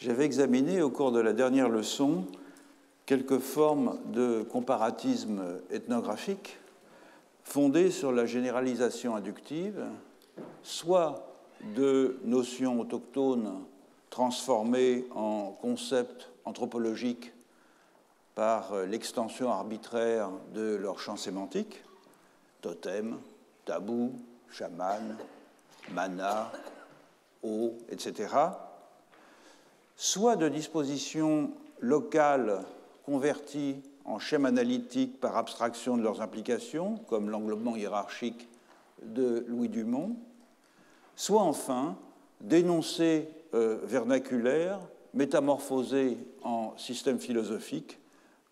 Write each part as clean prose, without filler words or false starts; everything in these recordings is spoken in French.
j'avais examiné au cours de la dernière leçon quelques formes de comparatisme ethnographique fondées sur la généralisation inductive, soit de notions autochtones transformées en concepts anthropologiques par l'extension arbitraire de leur champ sémantique, totem, tabou, chaman, mana, eau, etc., soit de dispositions locales converties en schèmes analytiques par abstraction de leurs implications, comme l'englobement hiérarchique de Louis Dumont, soit enfin d'énoncés vernaculaires métamorphosés en systèmes philosophiques,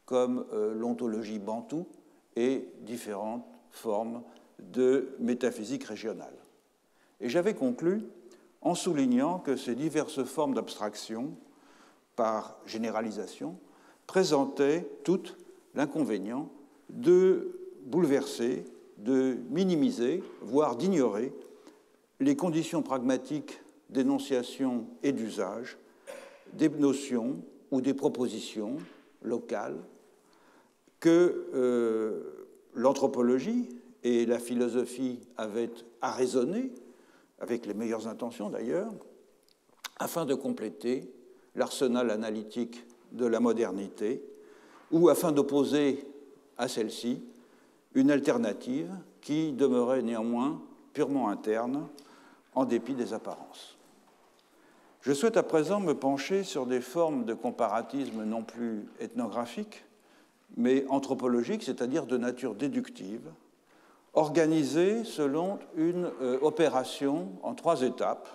comme l'ontologie bantoue et différentes formes de métaphysique régionale. Et j'avais conclu en soulignant que ces diverses formes d'abstraction, par généralisation, présentaient toutes l'inconvénient de bouleverser, de minimiser, voire d'ignorer les conditions pragmatiques d'énonciation et d'usage des notions ou des propositions locales que l'anthropologie et la philosophie avaient arraisonnées, avec les meilleures intentions d'ailleurs, afin de compléter l'arsenal analytique de la modernité ou afin d'opposer à celle-ci une alternative qui demeurait néanmoins purement interne en dépit des apparences. Je souhaite à présent me pencher sur des formes de comparatisme non plus ethnographiques, mais anthropologiques, c'est-à-dire de nature déductive, organisées selon une opération en 3 étapes: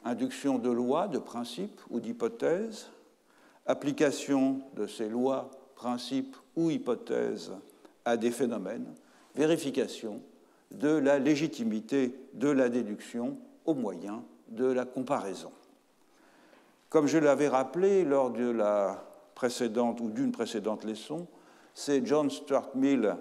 induction de lois, de principes ou d'hypothèses, application de ces lois, principes ou hypothèses à des phénomènes, vérification de la légitimité de la déduction au moyen de la comparaison. Comme je l'avais rappelé lors de la précédente ou d'une précédente leçon, c'est John Stuart Mill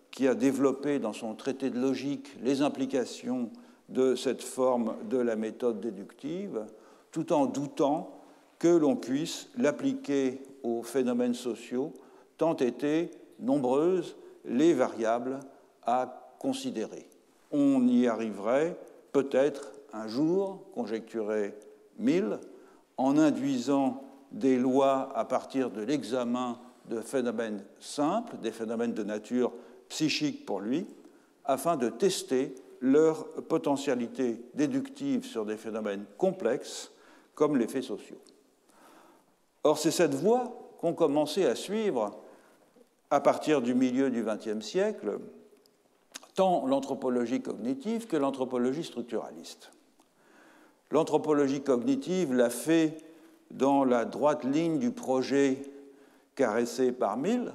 qui a développé dans son traité de logique les implications de cette forme de la méthode déductive, tout en doutant que l'on puisse l'appliquer aux phénomènes sociaux, tant étaient nombreuses les variables à considérer. On y arriverait peut-être un jour, conjecturait Mill, en induisant des lois à partir de l'examen de phénomènes simples, des phénomènes de nature psychique pour lui, afin de tester leur potentialité déductive sur des phénomènes complexes comme les faits sociaux. Or, c'est cette voie qu'ont commencé à suivre, à partir du milieu du XXe siècle, tant l'anthropologie cognitive que l'anthropologie structuraliste. L'anthropologie cognitive l'a fait dans la droite ligne du projet caressé par Mill,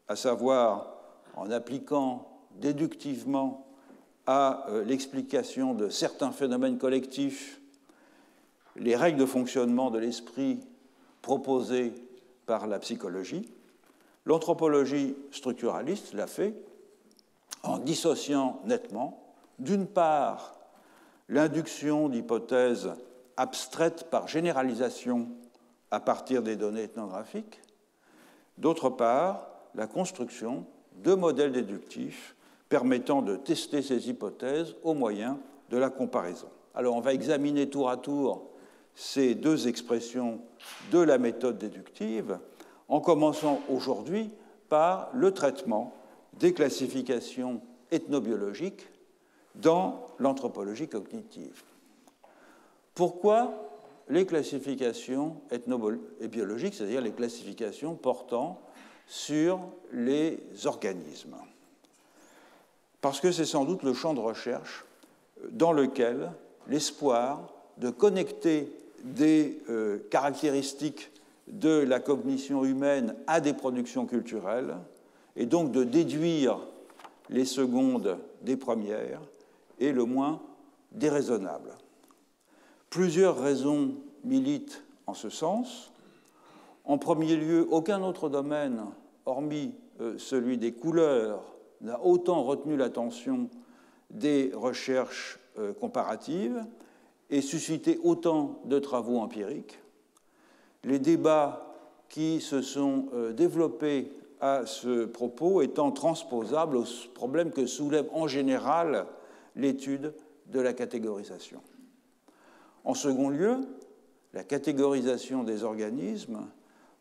à savoir en appliquant déductivement à l'explication de certains phénomènes collectifs les règles de fonctionnement de l'esprit proposées par la psychologie. L'anthropologie structuraliste l'a fait en dissociant nettement, d'une part, l'induction d'hypothèses abstraites par généralisation à partir des données ethnographiques, d'autre part, la construction de modèles déductifs permettant de tester ces hypothèses au moyen de la comparaison. Alors, on va examiner tour à tour ces 2 expressions de la méthode déductive, en commençant aujourd'hui par le traitement des classifications ethnobiologiques dans l'anthropologie cognitive. Pourquoi les classifications ethnobiologiques, c'est-à-dire les classifications portant sur les organismes? Parce que c'est sans doute le champ de recherche dans lequel l'espoir de connecter des caractéristiques de la cognition humaine à des productions culturelles et donc de déduire les secondes des premières est le moins déraisonnable. Plusieurs raisons militent en ce sens. En premier lieu, aucun autre domaine, hormis celui des couleurs, n'a autant retenu l'attention des recherches comparatives et suscité autant de travaux empiriques. les débats qui se sont développés à ce propos étant transposables aux problèmes que soulève en général l'étude de la catégorisation. En second lieu, la catégorisation des organismes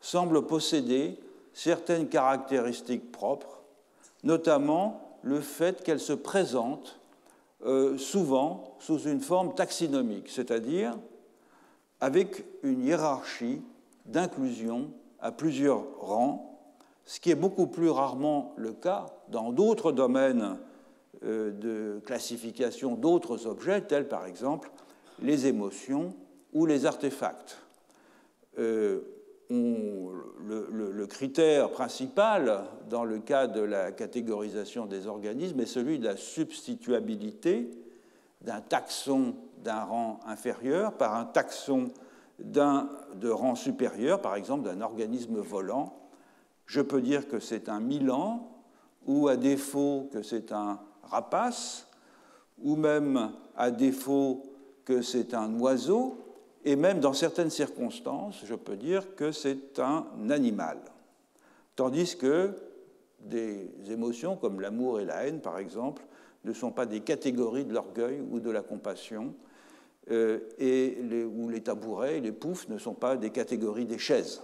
semble posséder certaines caractéristiques propres, notamment le fait qu'elle se présente souvent sous une forme taxinomique, c'est-à-dire avec une hiérarchie d'inclusion à plusieurs rangs, ce qui est beaucoup plus rarement le cas dans d'autres domaines de classification d'autres objets, tels par exemple les émotions ou les artefacts. Le critère principal dans le cas de la catégorisation des organismes est celui de la substituabilité d'un taxon d'un rang inférieur par un taxon de rang supérieur, par exemple d'un organisme volant. Je peux dire que c'est un milan, ou à défaut que c'est un rapace, ou même à défaut que c'est un oiseau, et même dans certaines circonstances, je peux dire que c'est un animal. Tandis que des émotions comme l'amour et la haine, par exemple, ne sont pas des catégories de l'orgueil ou de la compassion, ou les tabourets et les poufs ne sont pas des catégories des chaises.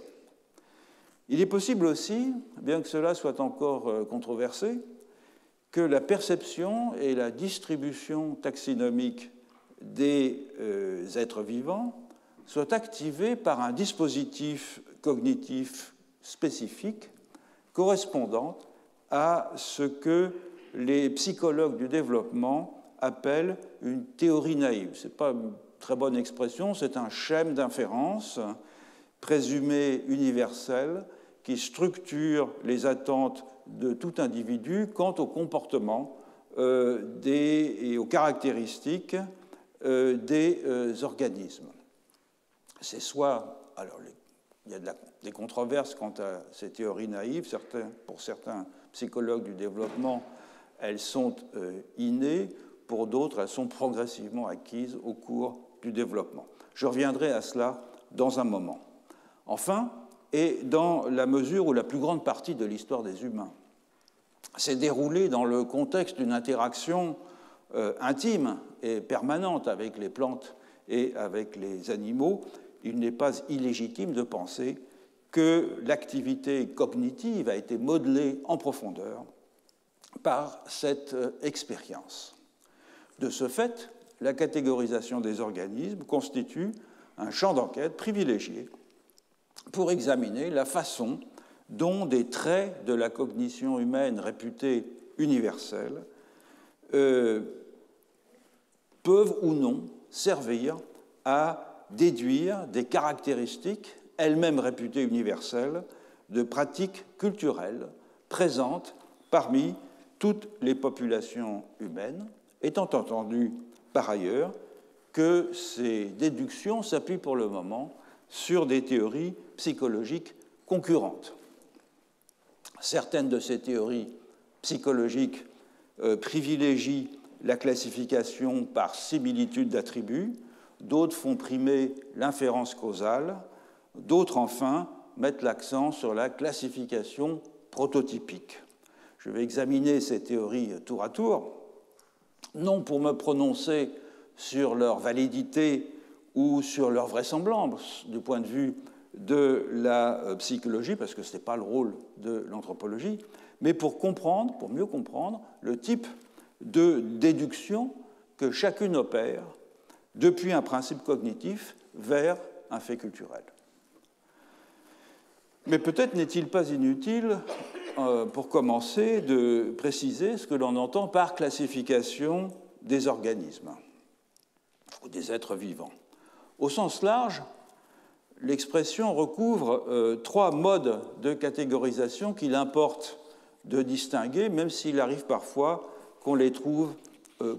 Il est possible aussi, bien que cela soit encore controversé, que la perception et la distribution taxinomique des êtres vivants soient activées par un dispositif cognitif spécifique correspondant à ce que les psychologues du développement appellent une théorie naïve. Ce n'est pas une très bonne expression, c'est un schème d'inférence présumé universel qui structure les attentes de tout individu quant au comportement et aux caractéristiques des organismes. C'est soit, alors il y a des controverses quant à ces théories naïves, pour certains psychologues du développement, elles sont innées, pour d'autres, elles sont progressivement acquises au cours du développement. Je reviendrai à cela dans un moment. Enfin, et dans la mesure où la plus grande partie de l'histoire des humains s'est déroulée dans le contexte d'une interaction intime et permanente avec les plantes et avec les animaux, il n'est pas illégitime de penser que l'activité cognitive a été modelée en profondeur par cette expérience. De ce fait, la catégorisation des organismes constitue un champ d'enquête privilégié pour examiner la façon dont des traits de la cognition humaine réputée universelle peuvent ou non servir à déduire des caractéristiques, elles-mêmes réputées universelles, de pratiques culturelles présentes parmi toutes les populations humaines, étant entendu par ailleurs que ces déductions s'appuient pour le moment sur des théories psychologiques concurrentes. Certaines de ces théories psychologiques privilégient la classification par similitude d'attributs, d'autres font primer l'inférence causale, d'autres enfin mettent l'accent sur la classification prototypique. Je vais examiner ces théories tour à tour, non pour me prononcer sur leur validité ou sur leur vraisemblance du point de vue de la psychologie, parce que ce n'est pas le rôle de l'anthropologie, mais pour mieux comprendre le type de déduction que chacune opère depuis un principe cognitif vers un fait culturel. Mais peut-être n'est-il pas inutile, pour commencer, de préciser ce que l'on entend par classification des organismes ou des êtres vivants. Au sens large, l'expression recouvre trois modes de catégorisation qu'il importe de distinguer, même s'il arrive parfois qu'on les trouve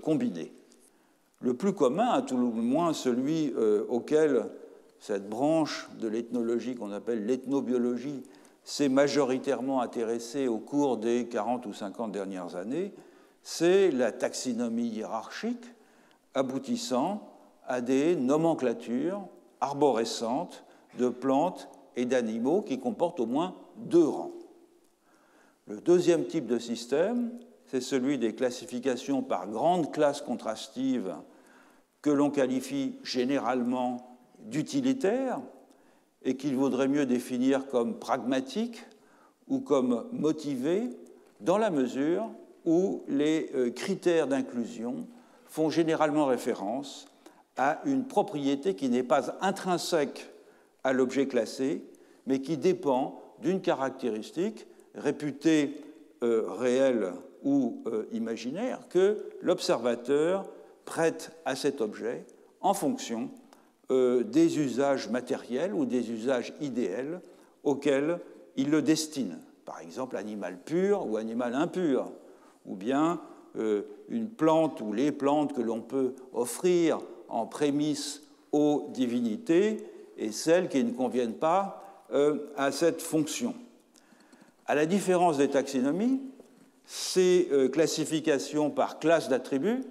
combinés. Le plus commun, à tout le moins celui auquel cette branche de l'ethnologie qu'on appelle l'ethnobiologie s'est majoritairement intéressée au cours des 40 ou 50 dernières années, c'est la taxinomie hiérarchique aboutissant à des nomenclatures arborescentes de plantes et d'animaux qui comportent au moins 2 rangs. Le deuxième type de système, c'est celui des classifications par grandes classes contrastives que l'on qualifie généralement d'utilitaires et qu'il vaudrait mieux définir comme pragmatiques ou comme motivés dans la mesure où les critères d'inclusion font généralement référence à une propriété qui n'est pas intrinsèque à l'objet classé, mais qui dépend d'une caractéristique réputée réelle ou imaginaire que l'observateur prête à cet objet en fonction des usages matériels ou des usages idéals auxquels il le destine. Par exemple, animal pur ou animal impur, ou bien une plante ou les plantes que l'on peut offrir en prémisse aux divinités et celles qui ne conviennent pas à cette fonction. À la différence des taxonomies, ces classifications par classe d'attributs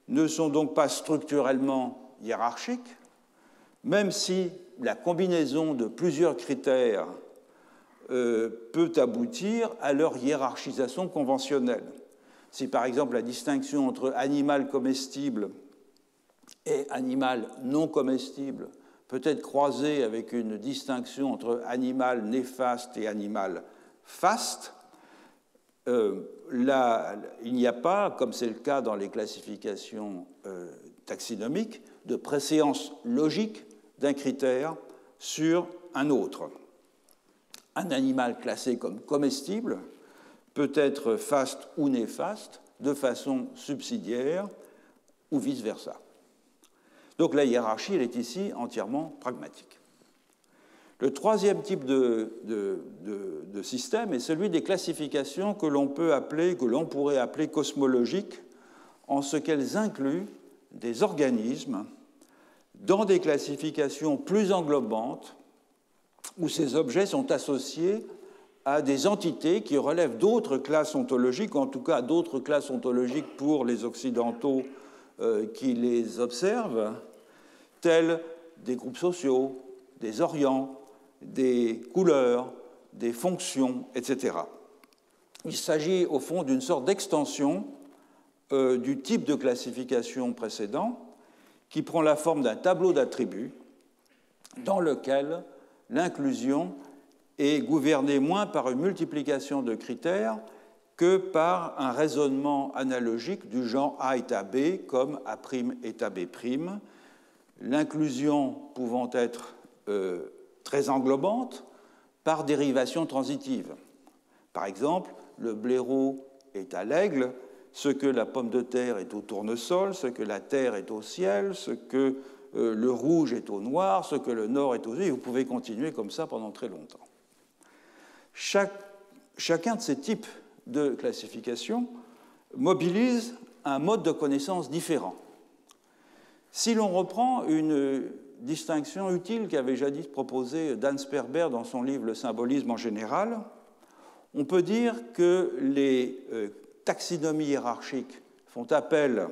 ne sont donc pas structurellement hiérarchiques, même si la combinaison de plusieurs critères peut aboutir à leur hiérarchisation conventionnelle. Si par exemple la distinction entre animal comestible et animal non comestible peut être croisée avec une distinction entre animal néfaste et animal faste, là, il n'y a pas, comme c'est le cas dans les classifications taxinomiques, de préséance logique d'un critère sur un autre. Un animal classé comme comestible peut être faste ou néfaste de façon subsidiaire ou vice-versa. Donc la hiérarchie, elle est ici entièrement pragmatique. Le troisième type de système est celui des classifications que l'on pourrait appeler cosmologiques, en ce qu'elles incluent des organismes dans des classifications plus englobantes où ces objets sont associés à des entités qui relèvent d'autres classes ontologiques, en tout cas d'autres classes ontologiques pour les Occidentaux qui les observent, tels des groupes sociaux, des orients, des couleurs, des fonctions, etc. Il s'agit au fond d'une sorte d'extension du type de classification précédent qui prend la forme d'un tableau d'attributs dans lequel l'inclusion est gouvernée moins par une multiplication de critères que par un raisonnement analogique du genre A est à B comme A' est à B', l'inclusion pouvant être très englobante par dérivation transitive. Par exemple, le blaireau est à l'aigle, ce que la pomme de terre est au tournesol, ce que la terre est au ciel, ce que le rouge est au noir, ce que le nord est aux îles. Vous pouvez continuer comme ça pendant très longtemps. Chacun de ces types de classification mobilise un mode de connaissance différent. Si l'on reprend une distinction utile qu'avait jadis proposée Dan Sperber dans son livre Le symbolisme en général, on peut dire que les taxonomies hiérarchiques font appel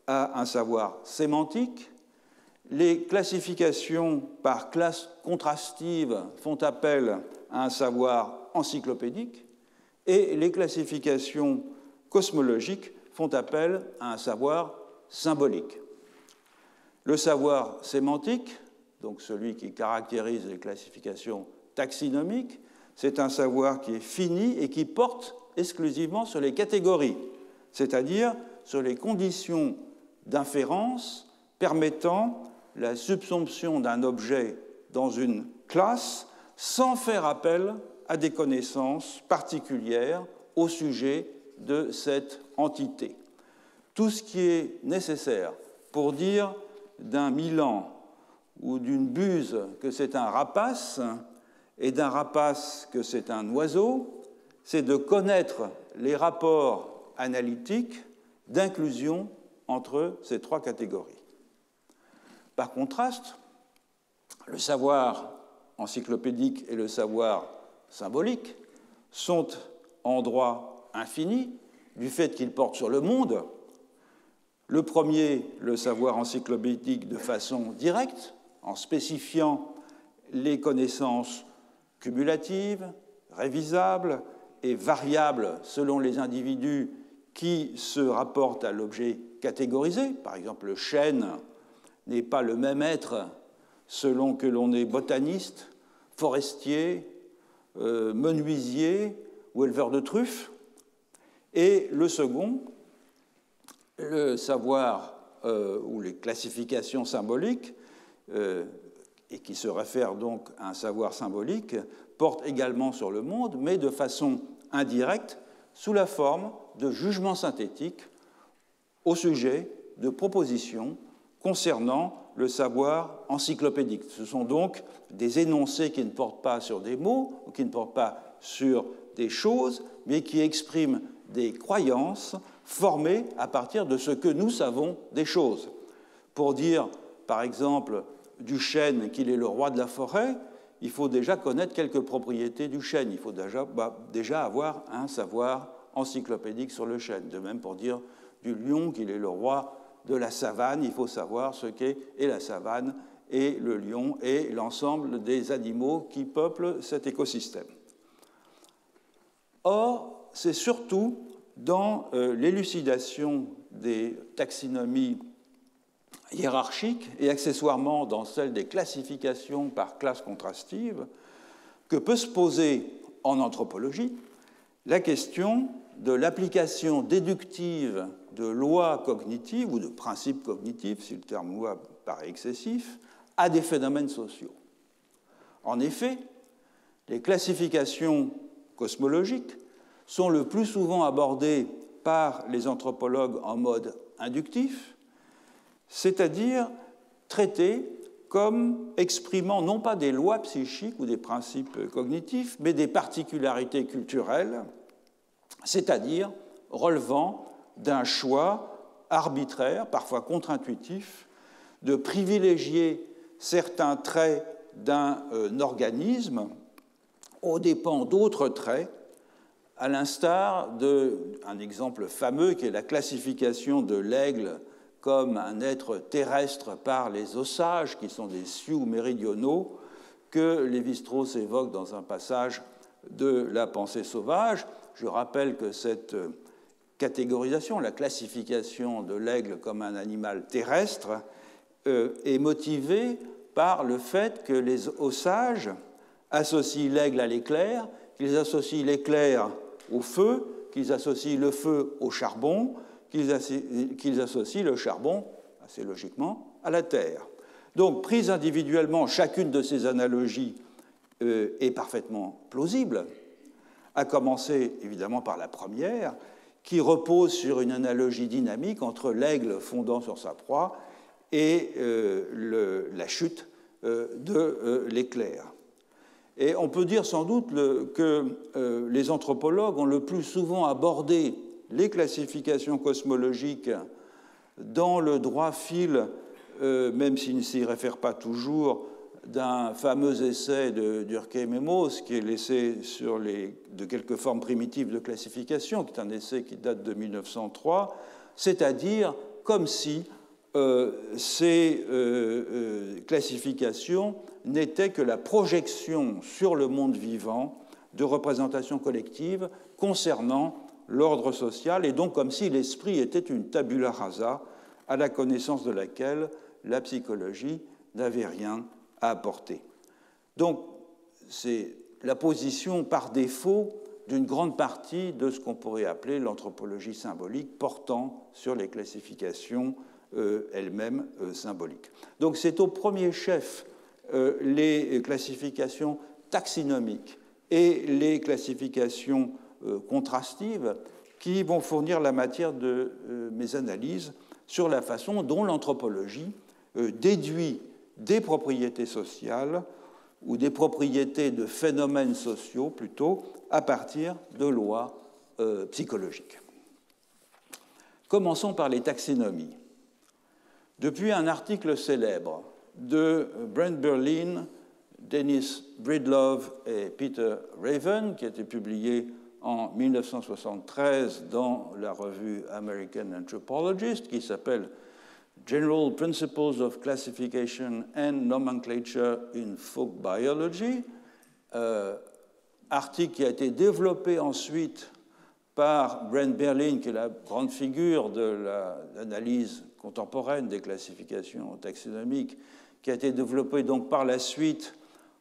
à un savoir sémantique, les classifications par classe contrastive font appel à un savoir encyclopédique, et les classifications cosmologiques font appel à un savoir symbolique. Le savoir sémantique, donc celui qui caractérise les classifications taxinomiques, c'est un savoir qui est fini et qui porte exclusivement sur les catégories, c'est-à-dire sur les conditions d'inférence permettant la subsumption d'un objet dans une classe sans faire appel à des connaissances particulières au sujet de cette entité. Tout ce qui est nécessaire pour dire d'un milan ou d'une buse que c'est un rapace et d'un rapace que c'est un oiseau, c'est de connaître les rapports analytiques d'inclusion entre ces trois catégories. Par contraste, le savoir encyclopédique et le savoir symbolique sont en droit infini du fait qu'ils portent sur le monde. Le premier, le savoir encyclopédique, de façon directe, en spécifiant les connaissances cumulatives, révisables et variables selon les individus qui se rapportent à l'objet catégorisé. Par exemple, le chêne n'est pas le même être selon que l'on est botaniste, forestier, menuisier ou éleveur de truffes. Et le second, le savoir ou les classifications symboliques, et qui se réfèrent donc à un savoir symbolique, portent également sur le monde, mais de façon indirecte, sous la forme de jugements synthétiques au sujet de propositions concernant le savoir encyclopédique. Ce sont donc des énoncés qui ne portent pas sur des mots, ou qui ne portent pas sur des choses, mais qui expriment des croyances formées à partir de ce que nous savons des choses. Pour dire, par exemple, du chêne qu'il est le roi de la forêt, il faut déjà connaître quelques propriétés du chêne. Il faut déjà avoir un savoir encyclopédique sur le chêne. De même, pour dire du lion qu'il est le roi de la savane, il faut savoir ce qu'est la savane et le lion et l'ensemble des animaux qui peuplent cet écosystème. Or, c'est surtout dans l'élucidation des taxonomies hiérarchiques et accessoirement dans celle des classifications par classe contrastive que peut se poser en anthropologie la question de l'application déductive de lois cognitives ou de principes cognitifs, si le terme loi paraît excessif, à des phénomènes sociaux. En effet, les classifications cosmologiques sont le plus souvent abordées par les anthropologues en mode inductif, c'est-à-dire traitées comme exprimant non pas des lois psychiques ou des principes cognitifs, mais des particularités culturelles, c'est-à-dire relevant d'un choix arbitraire, parfois contre-intuitif, de privilégier certains traits d'un organisme aux dépens d'autres traits, à l'instar d'un exemple fameux qui est la classification de l'aigle comme un être terrestre par les Osages, qui sont des Sioux méridionaux, que Lévi-Strauss évoque dans un passage de La pensée sauvage. Je rappelle que cette catégorisation, la classification de l'aigle comme un animal terrestre, est motivée par le fait que les Osages associent l'aigle à l'éclair, qu'ils associent l'éclair au feu, qu'ils associent le feu au charbon, qu'ils associent le charbon, assez logiquement, à la terre. Donc, prise individuellement, chacune de ces analogies est parfaitement plausible, à commencer évidemment par la première, qui repose sur une analogie dynamique entre l'aigle fondant sur sa proie et la chute de l'éclair. Et on peut dire sans doute que les anthropologues ont le plus souvent abordé les classifications cosmologiques dans le droit fil, même s'ils ne s'y réfèrent pas toujours, d'un fameux essai de Durkheim et Mauss, qui est l'essai de quelques formes primitives de classification, qui est un essai qui date de 1903, c'est-à-dire comme si ces classifications n'étaient que la projection sur le monde vivant de représentations collectives concernant l'ordre social, et donc comme si l'esprit était une tabula rasa à la connaissance de laquelle la psychologie n'avait rien à apporter. Donc, c'est la position par défaut d'une grande partie de ce qu'on pourrait appeler l'anthropologie symbolique portant sur les classifications elles-mêmes symboliques. Donc, c'est au premier chef les classifications taxinomiques et les classifications contrastives qui vont fournir la matière de mes analyses sur la façon dont l'anthropologie déduit des propriétés sociales ou des propriétés de phénomènes sociaux plutôt à partir de lois psychologiques. Commençons par les taxonomies. Depuis un article célèbre de Brent Berlin, Dennis Breedlove et Peter Raven, qui a été publié en 1973 dans la revue American Anthropologist, qui s'appelle General Principles of Classification and Nomenclature in Folk Biology, article qui a été développé ensuite par Brent Berlin, qui est la grande figure de l'analyse contemporaine des classifications taxonomiques, qui a été développé donc par la suite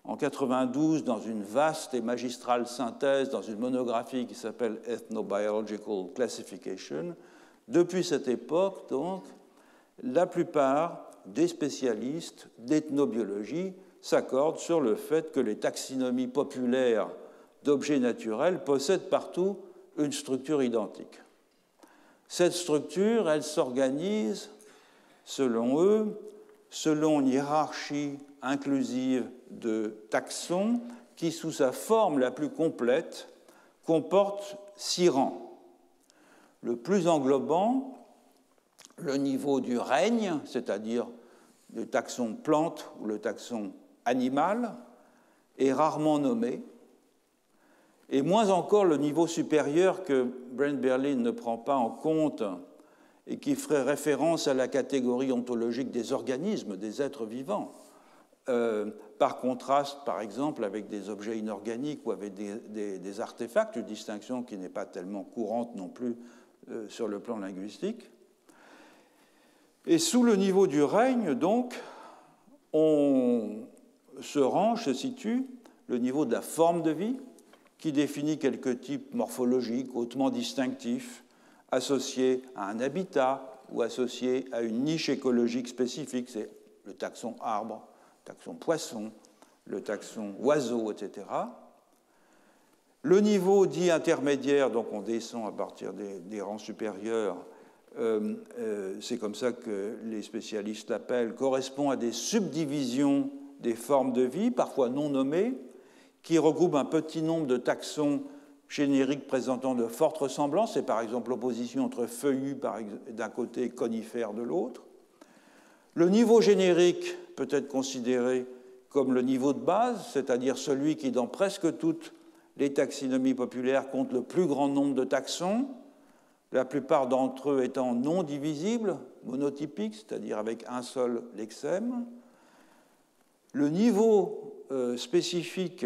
en 1992 dans une vaste et magistrale synthèse, dans une monographie qui s'appelle Ethnobiological Classification. Depuis cette époque, donc, la plupart des spécialistes d'ethnobiologie s'accordent sur le fait que les taxonomies populaires d'objets naturels possèdent partout une structure identique. Cette structure, elle s'organise, selon eux, selon une hiérarchie inclusive de taxons qui, sous sa forme la plus complète, comporte 6 rangs. Le plus englobant, le niveau du règne, c'est-à-dire le taxon plante ou le taxon animal, est rarement nommé, et moins encore le niveau supérieur que Brent Berlin ne prend pas en compte et qui ferait référence à la catégorie ontologique des organismes, des êtres vivants, par contraste, par exemple, avec des objets inorganiques ou avec des artefacts, une distinction qui n'est pas tellement courante non plus sur le plan linguistique. Et sous le niveau du règne, donc, se situe le niveau de la forme de vie, qui définit quelques types morphologiques hautement distinctifs, associés à un habitat ou associés à une niche écologique spécifique. C'est le taxon arbre, le taxon poisson, le taxon oiseau, etc. Le niveau dit intermédiaire, donc on descend à partir des rangs supérieurs, c'est comme ça que les spécialistes l'appellent, correspond à des subdivisions des formes de vie, parfois non nommées, qui regroupent un petit nombre de taxons génériques présentant de fortes ressemblances. C'est par exemple l'opposition entre feuillus d'un côté et conifères de l'autre. Le niveau générique peut être considéré comme le niveau de base, c'est-à-dire celui qui, dans presque toutes les taxonomies populaires, compte le plus grand nombre de taxons, la plupart d'entre eux étant non divisibles, monotypiques, c'est-à-dire avec un seul lexème. Le niveau spécifique,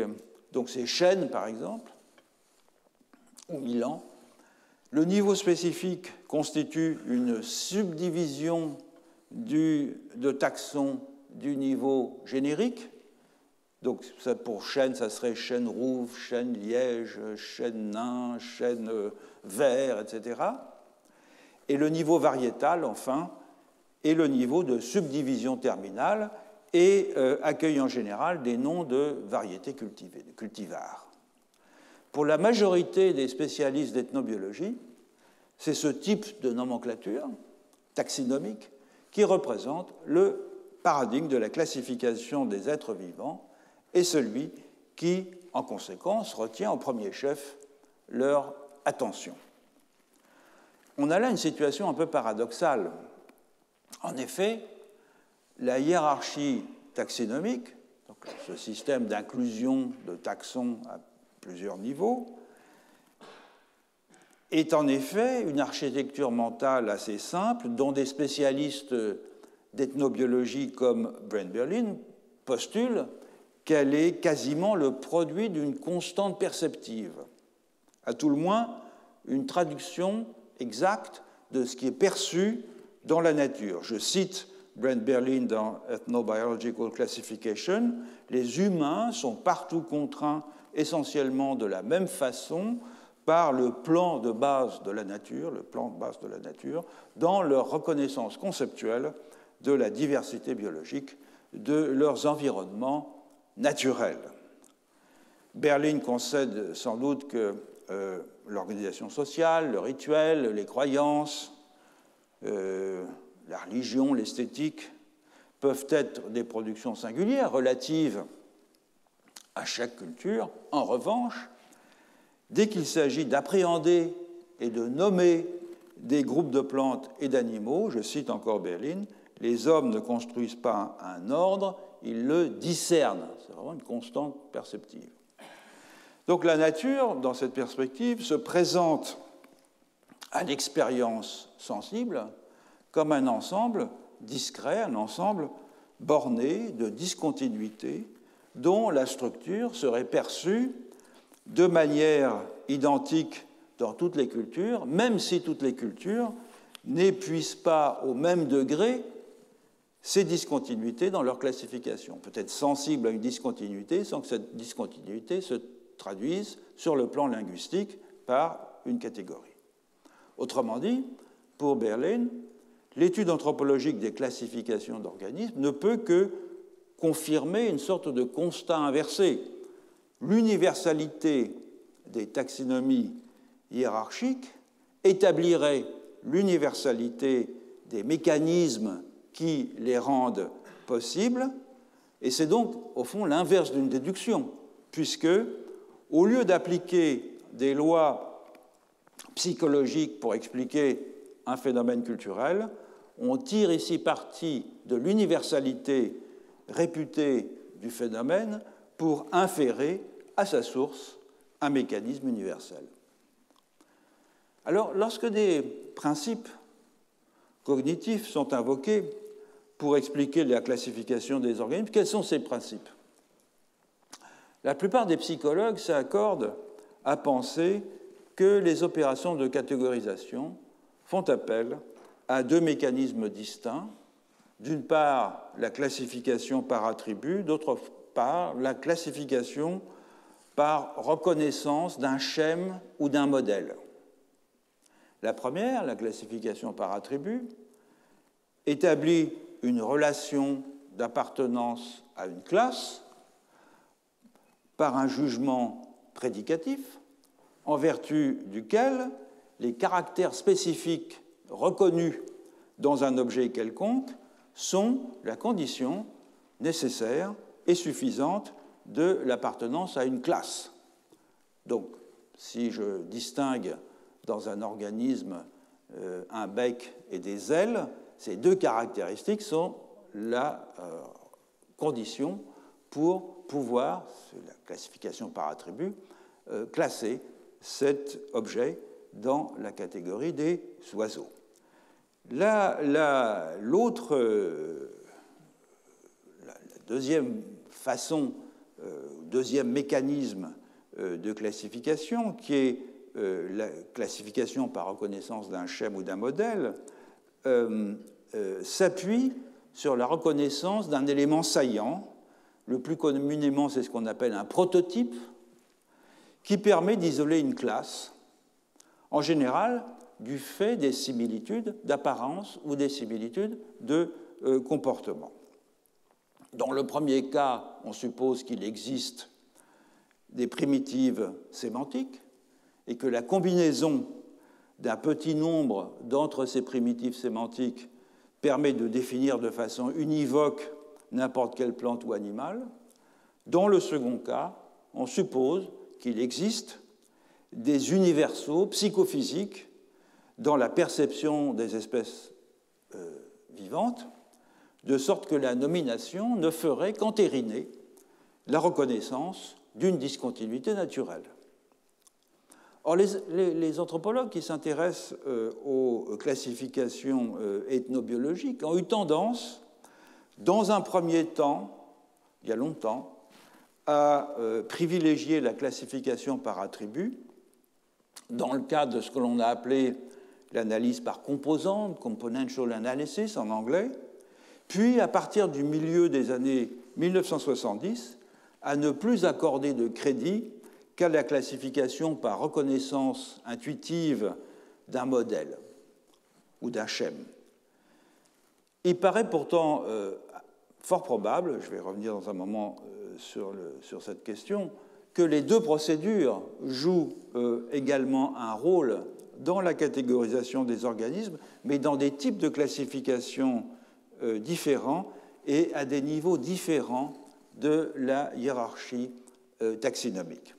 donc c'est chêne par exemple, ou Milan, le niveau spécifique constitue une subdivision de taxons du niveau générique. Donc ça, pour chêne, ça serait chêne rouve, chêne liège, chêne nain, chêne vert, etc. Et le niveau variétal, enfin, est le niveau de subdivision terminale et accueille en général des noms de variétés cultivées, de cultivars. Pour la majorité des spécialistes d'ethnobiologie, c'est ce type de nomenclature taxinomique qui représente le paradigme de la classification des êtres vivants et celui qui, en conséquence, retient au premier chef leur attention. On a là une situation un peu paradoxale. En effet, la hiérarchie taxonomique, donc ce système d'inclusion de taxons à plusieurs niveaux, est en effet une architecture mentale assez simple dont des spécialistes d'ethnobiologie comme Brent Berlin postulent qu'elle est quasiment le produit d'une constante perceptive, à tout le moins une traduction exacte de ce qui est perçu dans la nature. Je cite Brent Berlin dans Ethnobiological Classification, les humains sont partout contraints essentiellement de la même façon par le plan de base de la nature, dans leur reconnaissance conceptuelle de la diversité biologique de leurs environnements naturels. Berlin concède sans doute que l'organisation sociale, le rituel, les croyances, la religion, l'esthétique peuvent être des productions singulières relatives à chaque culture. En revanche, dès qu'il s'agit d'appréhender et de nommer des groupes de plantes et d'animaux, je cite encore Berlin, les hommes ne construisent pas un ordre, ils le discernent. C'est vraiment une constante perceptive. Donc la nature, dans cette perspective, se présente à l'expérience sensible comme un ensemble discret, un ensemble borné de discontinuités dont la structure serait perçue de manière identique dans toutes les cultures, même si toutes les cultures n'épuisent pas au même degré ces discontinuités dans leur classification. Peut-être sensible à une discontinuité sans que cette discontinuité se traduise sur le plan linguistique par une catégorie. Autrement dit, pour Berlin, l'étude anthropologique des classifications d'organismes ne peut que confirmer une sorte de constat inversé. L'universalité des taxonomies hiérarchiques établirait l'universalité des mécanismes qui les rendent possibles, et c'est donc, au fond, l'inverse d'une déduction, puisque, au lieu d'appliquer des lois psychologiques pour expliquer un phénomène culturel, on tire ici parti de l'universalité réputée du phénomène pour inférer à sa source un mécanisme universel. Alors, lorsque des principes cognitifs sont invoqués pour expliquer la classification des organismes, quels sont ces principes? La plupart des psychologues s'accordent à penser que les opérations de catégorisation font appel à deux mécanismes distincts. D'une part, la classification par attribut, d'autre part, la classification par reconnaissance d'un schème ou d'un modèle. La première, la classification par attribut, établit une relation d'appartenance à une classe par un jugement prédicatif, en vertu duquel les caractères spécifiques reconnus dans un objet quelconque sont la condition nécessaire et suffisante de l'appartenance à une classe. Donc, si je distingue dans un organisme un bec et des ailes, ces deux caractéristiques sont la condition pour pouvoir, c'est la classification par attribut, classer cet objet dans la catégorie des oiseaux. La deuxième façon, deuxième mécanisme de classification, qui est la classification par reconnaissance d'un schème ou d'un modèle, s'appuie sur la reconnaissance d'un élément saillant. Le plus communément, c'est ce qu'on appelle un prototype, qui permet d'isoler une classe, en général du fait des similitudes d'apparence ou des similitudes de comportement. Dans le premier cas, on suppose qu'il existe des primitives sémantiques et que la combinaison d'un petit nombre d'entre ces primitives sémantiques permet de définir de façon univoque n'importe quelle plante ou animal. Dans le second cas, on suppose qu'il existe des universaux psychophysiques dans la perception des espèces vivantes, de sorte que la nomination ne ferait qu'entériner la reconnaissance d'une discontinuité naturelle. Or, les anthropologues qui s'intéressent aux classifications ethnobiologiques ont eu tendance, dans un premier temps, il y a longtemps, à privilégier la classification par attribut dans le cadre de ce que l'on a appelé l'analyse par composante, componential analysis en anglais, puis à partir du milieu des années 1970, à ne plus accorder de crédit qu'à la classification par reconnaissance intuitive d'un modèle ou d'un schème. Il paraît pourtant fort probable, je vais revenir dans un moment sur cette question, que les deux procédures jouent également un rôle dans la catégorisation des organismes, mais dans des types de classification différents et à des niveaux différents de la hiérarchie taxinomique.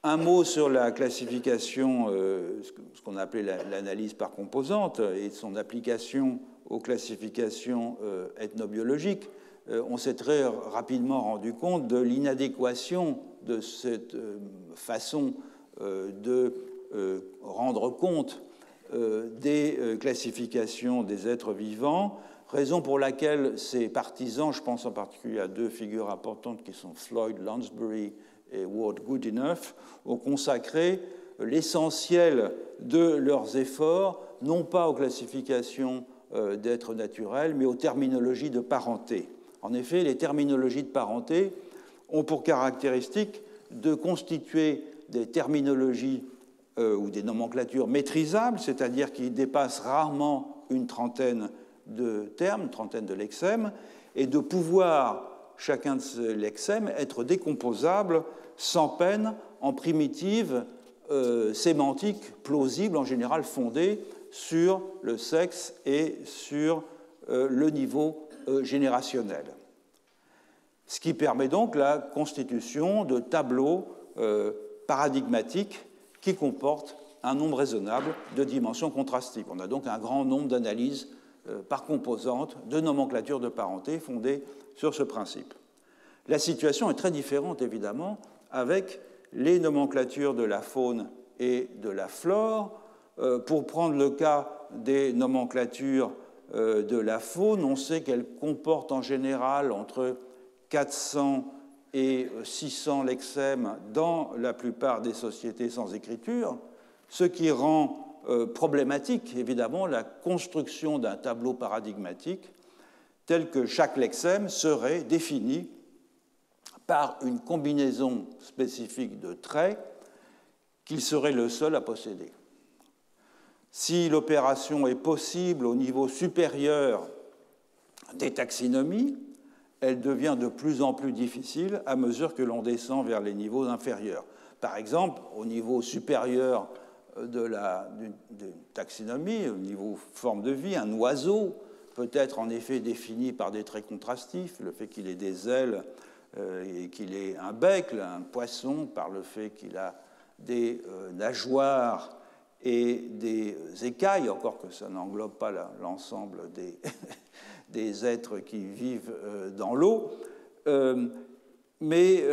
Un mot sur la classification, ce qu'on a appelé l'analyse par composante et son application aux classifications ethnobiologiques. On s'est très rapidement rendu compte de l'inadéquation de cette façon de rendre compte des classifications des êtres vivants, raison pour laquelle ces partisans, je pense en particulier à deux figures importantes qui sont Floyd Lansbury et Ward Goodenough, ont consacré l'essentiel de leurs efforts, non pas aux classifications d'êtres naturels, mais aux terminologies de parenté. En effet, les terminologies de parenté ont pour caractéristique de constituer des terminologies ou des nomenclatures maîtrisables, c'est-à-dire qui dépassent rarement une trentaine de termes, une trentaine de lexèmes, et de pouvoir, chacun de ces lexèmes, être décomposable sans peine en primitives sémantiques plausibles, en général fondées sur le sexe et sur le niveau générationnel. Ce qui permet donc la constitution de tableaux paradigmatiques qui comportent un nombre raisonnable de dimensions contrastives. On a donc un grand nombre d'analyses par composante de nomenclature de parenté fondées sur ce principe. La situation est très différente, évidemment, avec les nomenclatures de la faune et de la flore. Pour prendre le cas des nomenclatures de la faune, on sait qu'elles comportent en général entre 400 et 600 lexèmes dans la plupart des sociétés sans écriture, ce qui rend problématique, évidemment, la construction d'un tableau paradigmatique tel que chaque lexème serait défini par une combinaison spécifique de traits qu'il serait le seul à posséder. Si l'opération est possible au niveau supérieur des taxonomies, elle devient de plus en plus difficile à mesure que l'on descend vers les niveaux inférieurs. Par exemple, au niveau supérieur d'une taxinomie, au niveau forme de vie, un oiseau peut être en effet défini par des traits contrastifs, le fait qu'il ait des ailes et qu'il ait un bec, un poisson par le fait qu'il a des nageoires et des écailles, encore que ça n'englobe pas l'ensemble des êtres qui vivent dans l'eau. Mais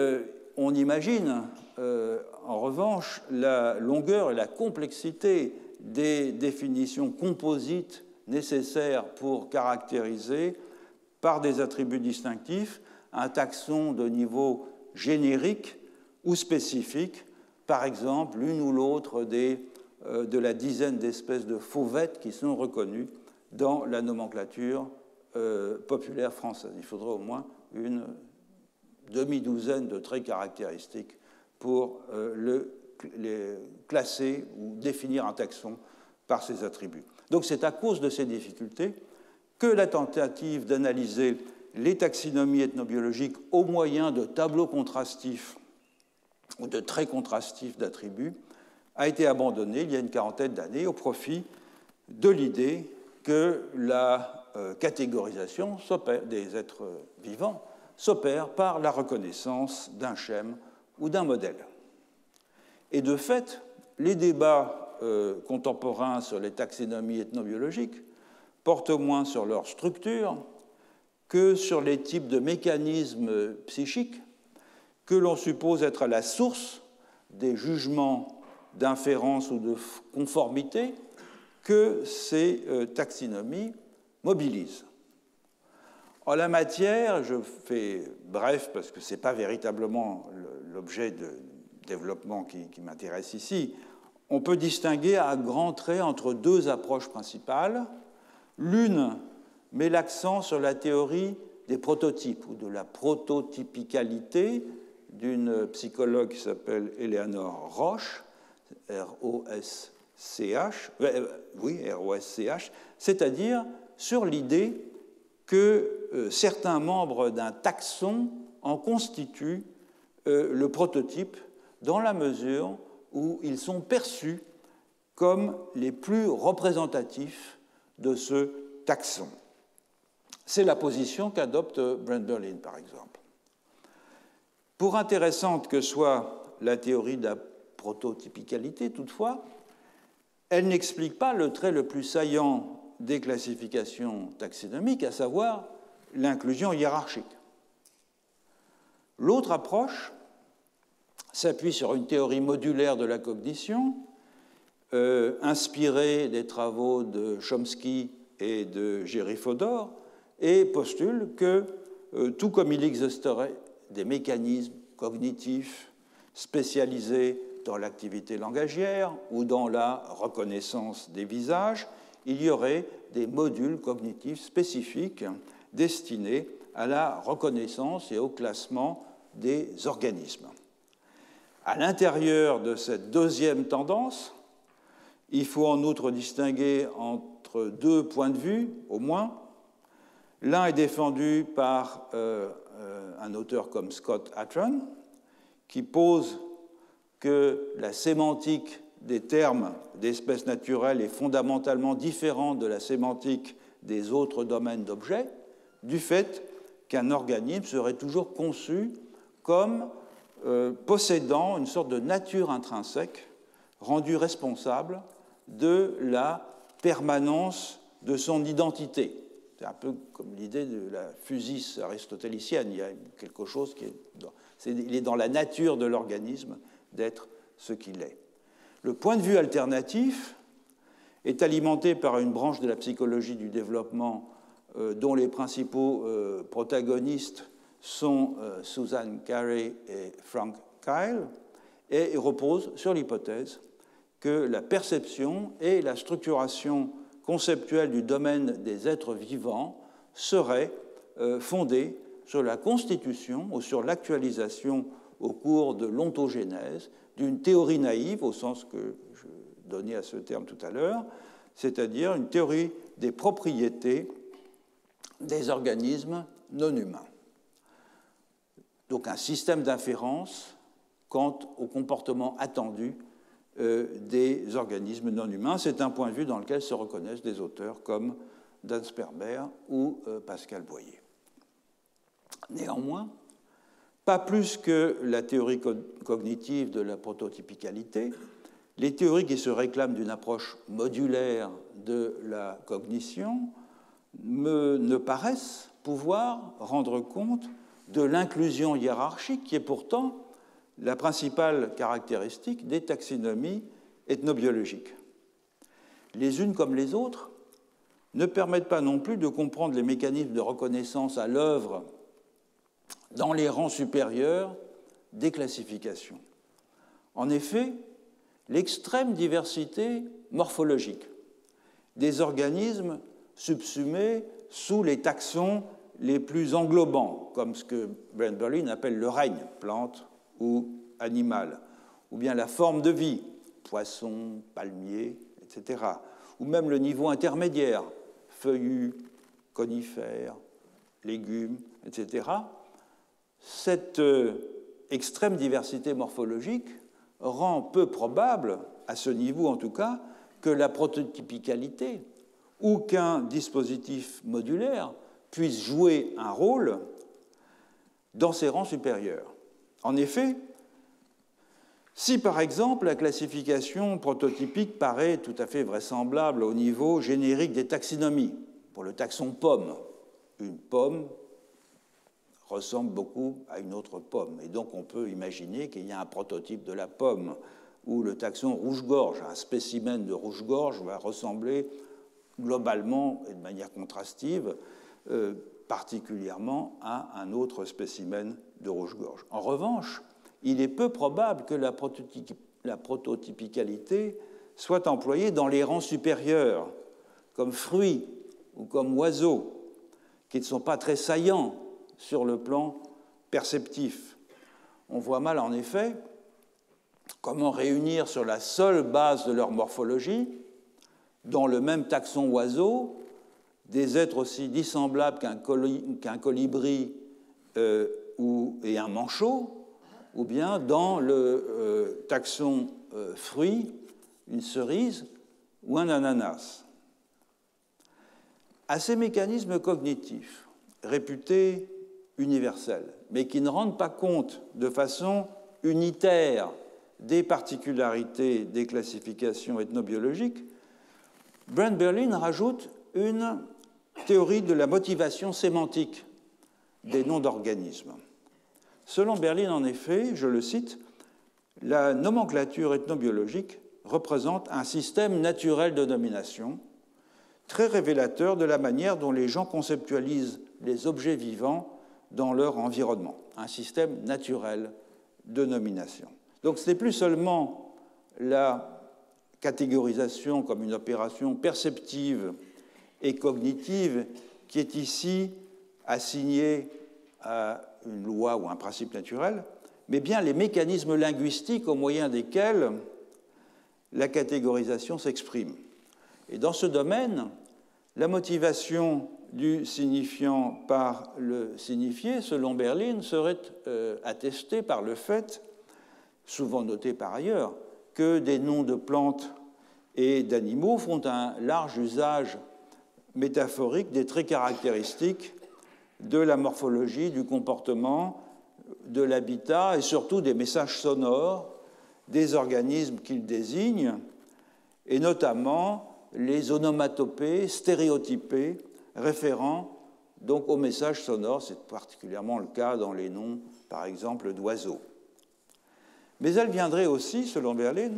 on imagine, en revanche, la longueur et la complexité des définitions composites nécessaires pour caractériser, par des attributs distinctifs, un taxon de niveau générique ou spécifique, par exemple l'une ou l'autre de la dizaine d'espèces de fauvettes qui sont reconnues dans la nomenclature populaire française. Il faudrait au moins une demi-douzaine de traits caractéristiques pour les classer ou définir un taxon par ses attributs. Donc c'est à cause de ces difficultés que la tentative d'analyser les taxonomies ethnobiologiques au moyen de tableaux contrastifs ou de traits contrastifs d'attributs a été abandonnée il y a une quarantaine d'années au profit de l'idée que la catégorisation des êtres vivants s'opère par la reconnaissance d'un schème ou d'un modèle. Et de fait, les débats contemporains sur les taxonomies ethnobiologiques portent moins sur leur structure que sur les types de mécanismes psychiques que l'on suppose être à la source des jugements d'inférence ou de conformité que ces taxonomies mobilisent. En la matière, je fais bref parce que ce n'est pas véritablement l'objet de développement qui m'intéresse ici, on peut distinguer à grands traits entre deux approches principales. L'une met l'accent sur la théorie des prototypes ou de la prototypicalité d'une psychologue qui s'appelle Eleanor Rosch, R-O-S-C-H, c'est-à-dire sur l'idée que certains membres d'un taxon en constituent le prototype dans la mesure où ils sont perçus comme les plus représentatifs de ce taxon. C'est la position qu'adopte Brent Berlin, par exemple. Pour intéressante que soit la théorie de la prototypicalité, toutefois, elle n'explique pas le trait le plus saillant des classifications taxonomiques, à savoir l'inclusion hiérarchique. L'autre approche s'appuie sur une théorie modulaire de la cognition inspiré des travaux de Chomsky et de Jerry Fodor, et postule que, tout comme il existerait des mécanismes cognitifs spécialisés dans l'activité langagière ou dans la reconnaissance des visages, il y aurait des modules cognitifs spécifiques destinés à la reconnaissance et au classement des organismes. À l'intérieur de cette deuxième tendance, il faut en outre distinguer entre deux points de vue, au moins. L'un est défendu par un auteur comme Scott Atran, qui pose que la sémantique des termes d'espèces naturelles est fondamentalement différente de la sémantique des autres domaines d'objets, du fait qu'un organisme serait toujours conçu comme possédant une sorte de nature intrinsèque rendue responsable de la permanence de son identité. C'est un peu comme l'idée de la physis aristotélicienne. Il y a quelque chose qui il est dans la nature de l'organisme d'être ce qu'il est. Le point de vue alternatif est alimenté par une branche de la psychologie du développement dont les principaux protagonistes sont Susan Carey et Frank Kyle, et repose sur l'hypothèse que la perception et la structuration conceptuelle du domaine des êtres vivants seraient fondées sur la constitution ou sur l'actualisation au cours de l'ontogénèse d'une théorie naïve, au sens que je donnais à ce terme tout à l'heure, c'est-à-dire une théorie des propriétés des organismes non humains. Donc un système d'inférence quant au comportement attendu des organismes non humains. C'est un point de vue dans lequel se reconnaissent des auteurs comme Dan Sperber ou Pascal Boyer. Néanmoins, pas plus que la théorie cognitive de la prototypicalité, les théories qui se réclament d'une approche modulaire de la cognition ne paraissent pouvoir rendre compte de l'inclusion hiérarchique qui est pourtant la principale caractéristique des taxonomies ethnobiologiques. Les unes comme les autres ne permettent pas non plus de comprendre les mécanismes de reconnaissance à l'œuvre dans les rangs supérieurs des classifications. En effet, l'extrême diversité morphologique des organismes subsumés sous les taxons les plus englobants, comme ce que Brent Berlin appelle le règne, plante ou animal, ou bien la forme de vie, poisson, palmier, etc., ou même le niveau intermédiaire, feuillus, conifères, légumes, etc., cette extrême diversité morphologique rend peu probable, à ce niveau en tout cas, que la prototypicalité ou qu'un dispositif modulaire puisse jouer un rôle dans ces rangs supérieurs. En effet, si par exemple la classification prototypique paraît tout à fait vraisemblable au niveau générique des taxonomies, pour le taxon pomme, une pomme ressemble beaucoup à une autre pomme, et donc on peut imaginer qu'il y a un prototype de la pomme, ou le taxon rouge-gorge, un spécimen de rouge-gorge va ressembler globalement et de manière contrastive particulièrement à un autre spécimen de rouge-gorge. En revanche, il est peu probable que la prototypicalité soit employée dans les rangs supérieurs, comme fruits ou comme oiseaux, qui ne sont pas très saillants sur le plan perceptif. On voit mal, en effet, comment réunir sur la seule base de leur morphologie, dans le même taxon oiseau, des êtres aussi dissemblables qu'un colibri et un manchot, ou bien dans le taxon fruit, une cerise ou un ananas. À ces mécanismes cognitifs, réputés universels, mais qui ne rendent pas compte de façon unitaire des particularités des classifications ethnobiologiques, Brent Berlin rajoute une théorie de la motivation sémantique des noms d'organismes. Selon Berlin, en effet, je le cite, la nomenclature ethnobiologique représente un système naturel de nomination, très révélateur de la manière dont les gens conceptualisent les objets vivants dans leur environnement. Un système naturel de nomination. Donc ce n'est plus seulement la catégorisation comme une opération perceptive et cognitive qui est ici assignée à une loi ou un principe naturel, mais bien les mécanismes linguistiques au moyen desquels la catégorisation s'exprime. Et dans ce domaine, la motivation du signifiant par le signifié, selon Berlin, serait attestée par le fait, souvent noté par ailleurs, que des noms de plantes et d'animaux font un large usage métaphorique des traits caractéristiques de la morphologie, du comportement, de l'habitat et surtout des messages sonores des organismes qu'ils désignent, et notamment les onomatopées stéréotypées référant donc aux messages sonores. C'est particulièrement le cas dans les noms, par exemple, d'oiseaux. Mais elle viendrait aussi, selon Berlin,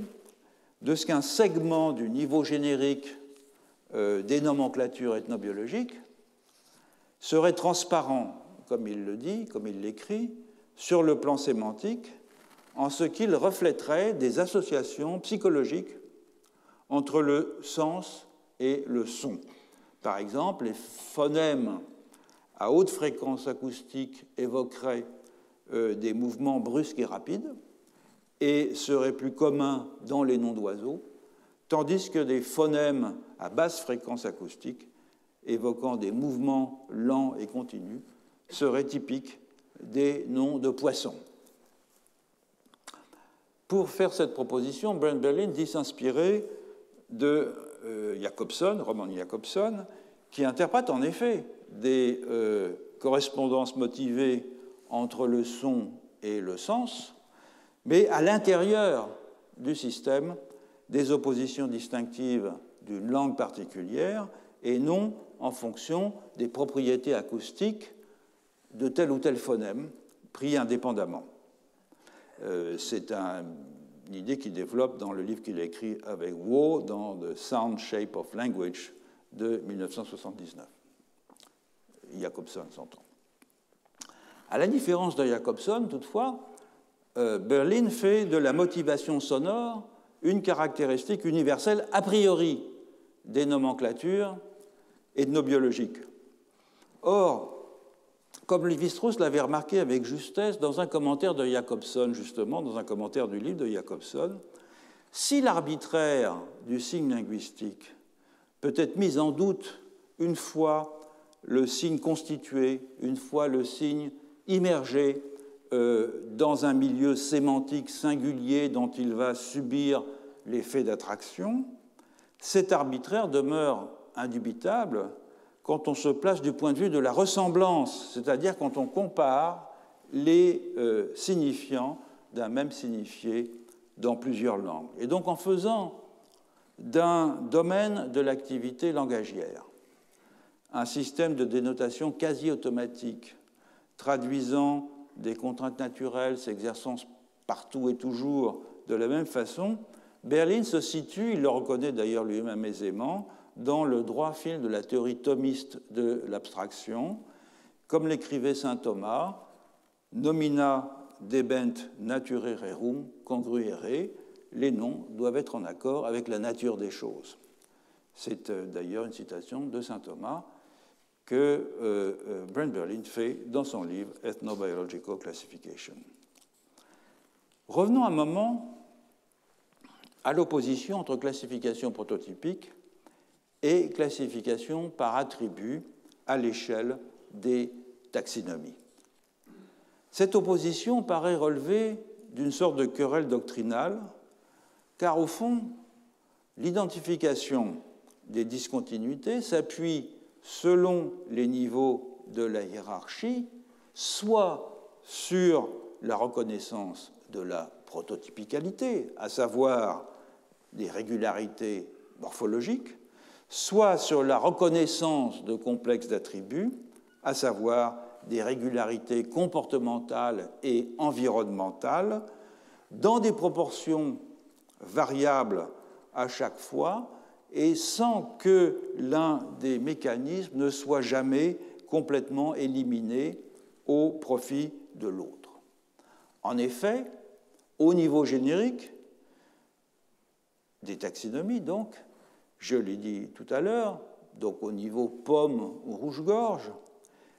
de ce qu'un segment du niveau générique des nomenclatures ethnobiologiques serait transparent, comme il le dit, comme il l'écrit, sur le plan sémantique, en ce qu'il reflèterait des associations psychologiques entre le sens et le son. Par exemple, les phonèmes à haute fréquence acoustique évoqueraient des mouvements brusques et rapides et seraient plus communs dans les noms d'oiseaux, tandis que des phonèmes à basse fréquence acoustique évoquant des mouvements lents et continus seraient typiques des noms de poissons. Pour faire cette proposition, Brent Berlin dit s'inspirer de Jacobson, Roman Jacobson, qui interprète en effet des correspondances motivées entre le son et le sens, mais à l'intérieur du système, des oppositions distinctives d'une langue particulière et non en fonction des propriétés acoustiques de tel ou tel phonème pris indépendamment. C'est une idée qu'il développe dans le livre qu'il a écrit avec Waugh dans The Sound Shape of Language de 1979. Jacobson s'entend. À la différence de Jacobson, toutefois, Berlin fait de la motivation sonore une caractéristique universelle a priori des nomenclatures ethnobiologiques. Or, comme Lévi-Strauss l'avait remarqué avec justesse dans un commentaire de Jacobson, justement, dans un commentaire du livre de Jacobson, si l'arbitraire du signe linguistique peut être mis en doute une fois le signe constitué, une fois le signe immergé dans un milieu sémantique singulier dont il va subir l'effet d'attraction, cet arbitraire demeure indubitable quand on se place du point de vue de la ressemblance, c'est-à-dire quand on compare les signifiants d'un même signifié dans plusieurs langues. Et donc en faisant d'un domaine de l'activité langagière un système de dénotation quasi automatique, traduisant des contraintes naturelles s'exerçant partout et toujours de la même façon, Berlin se situe, il le reconnaît d'ailleurs lui-même aisément, dans le droit fil de la théorie thomiste de l'abstraction. Comme l'écrivait saint Thomas, nomina debent nature rerum congruere, les noms doivent être en accord avec la nature des choses. C'est d'ailleurs une citation de saint Thomas que Brent Berlin fait dans son livre Ethnobiological Classification. Revenons un moment à l'opposition entre classification prototypique et classification par attribut à l'échelle des taxonomies. Cette opposition paraît relever d'une sorte de querelle doctrinale, car au fond, l'identification des discontinuités s'appuie selon les niveaux de la hiérarchie, soit sur la reconnaissance de la prototypicalité, à savoir des régularités morphologiques, soit sur la reconnaissance de complexes d'attributs, à savoir des régularités comportementales et environnementales, dans des proportions variables à chaque fois et sans que l'un des mécanismes ne soit jamais complètement éliminé au profit de l'autre. En effet, au niveau générique des taxonomies, donc, je l'ai dit tout à l'heure, donc au niveau pomme ou rouge-gorge,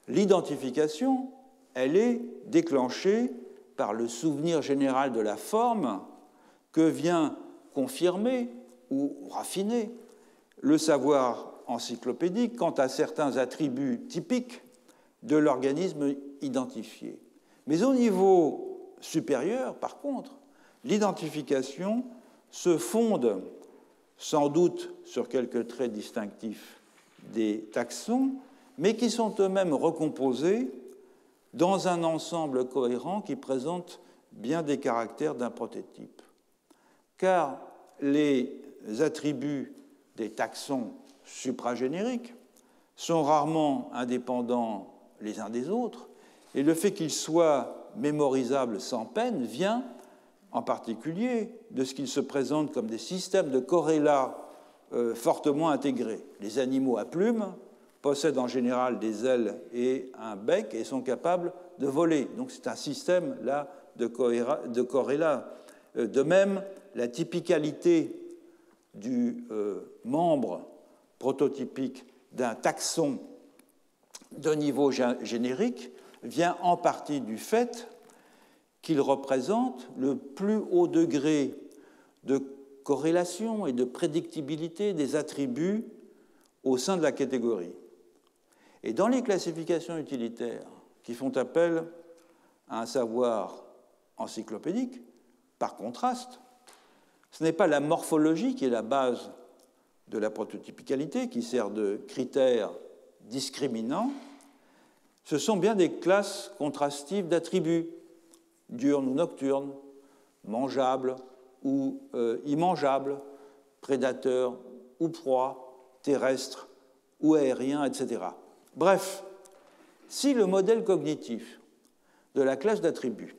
l'identification, elle est déclenchée par le souvenir général de la forme que vient confirmer ou raffiner le savoir encyclopédique quant à certains attributs typiques de l'organisme identifié. Mais au niveau supérieur, par contre, l'identification se fonde sans doute sur quelques traits distinctifs des taxons, mais qui sont eux-mêmes recomposés dans un ensemble cohérent qui présente bien des caractères d'un prototype. Car les attributs des taxons supragénériques sont rarement indépendants les uns des autres, et le fait qu'ils soient mémorisables sans peine vient en particulier de ce qu'ils se présentent comme des systèmes de corrélats fortement intégrés. Les animaux à plumes possèdent en général des ailes et un bec et sont capables de voler. Donc c'est un système là de corrélats. De même, la typicalité du membre prototypique d'un taxon de niveau générique vient en partie du fait qu'il représente le plus haut degré de corrélation et de prédictibilité des attributs au sein de la catégorie. Et dans les classifications utilitaires qui font appel à un savoir encyclopédique, par contraste, ce n'est pas la morphologie qui est la base de la prototypicalité, qui sert de critère discriminant, ce sont bien des classes contrastives d'attributs, diurnes ou nocturnes, mangeables ou immangeables, prédateurs ou proies, terrestres ou aériens, etc. Bref, si le modèle cognitif de la classe d'attributs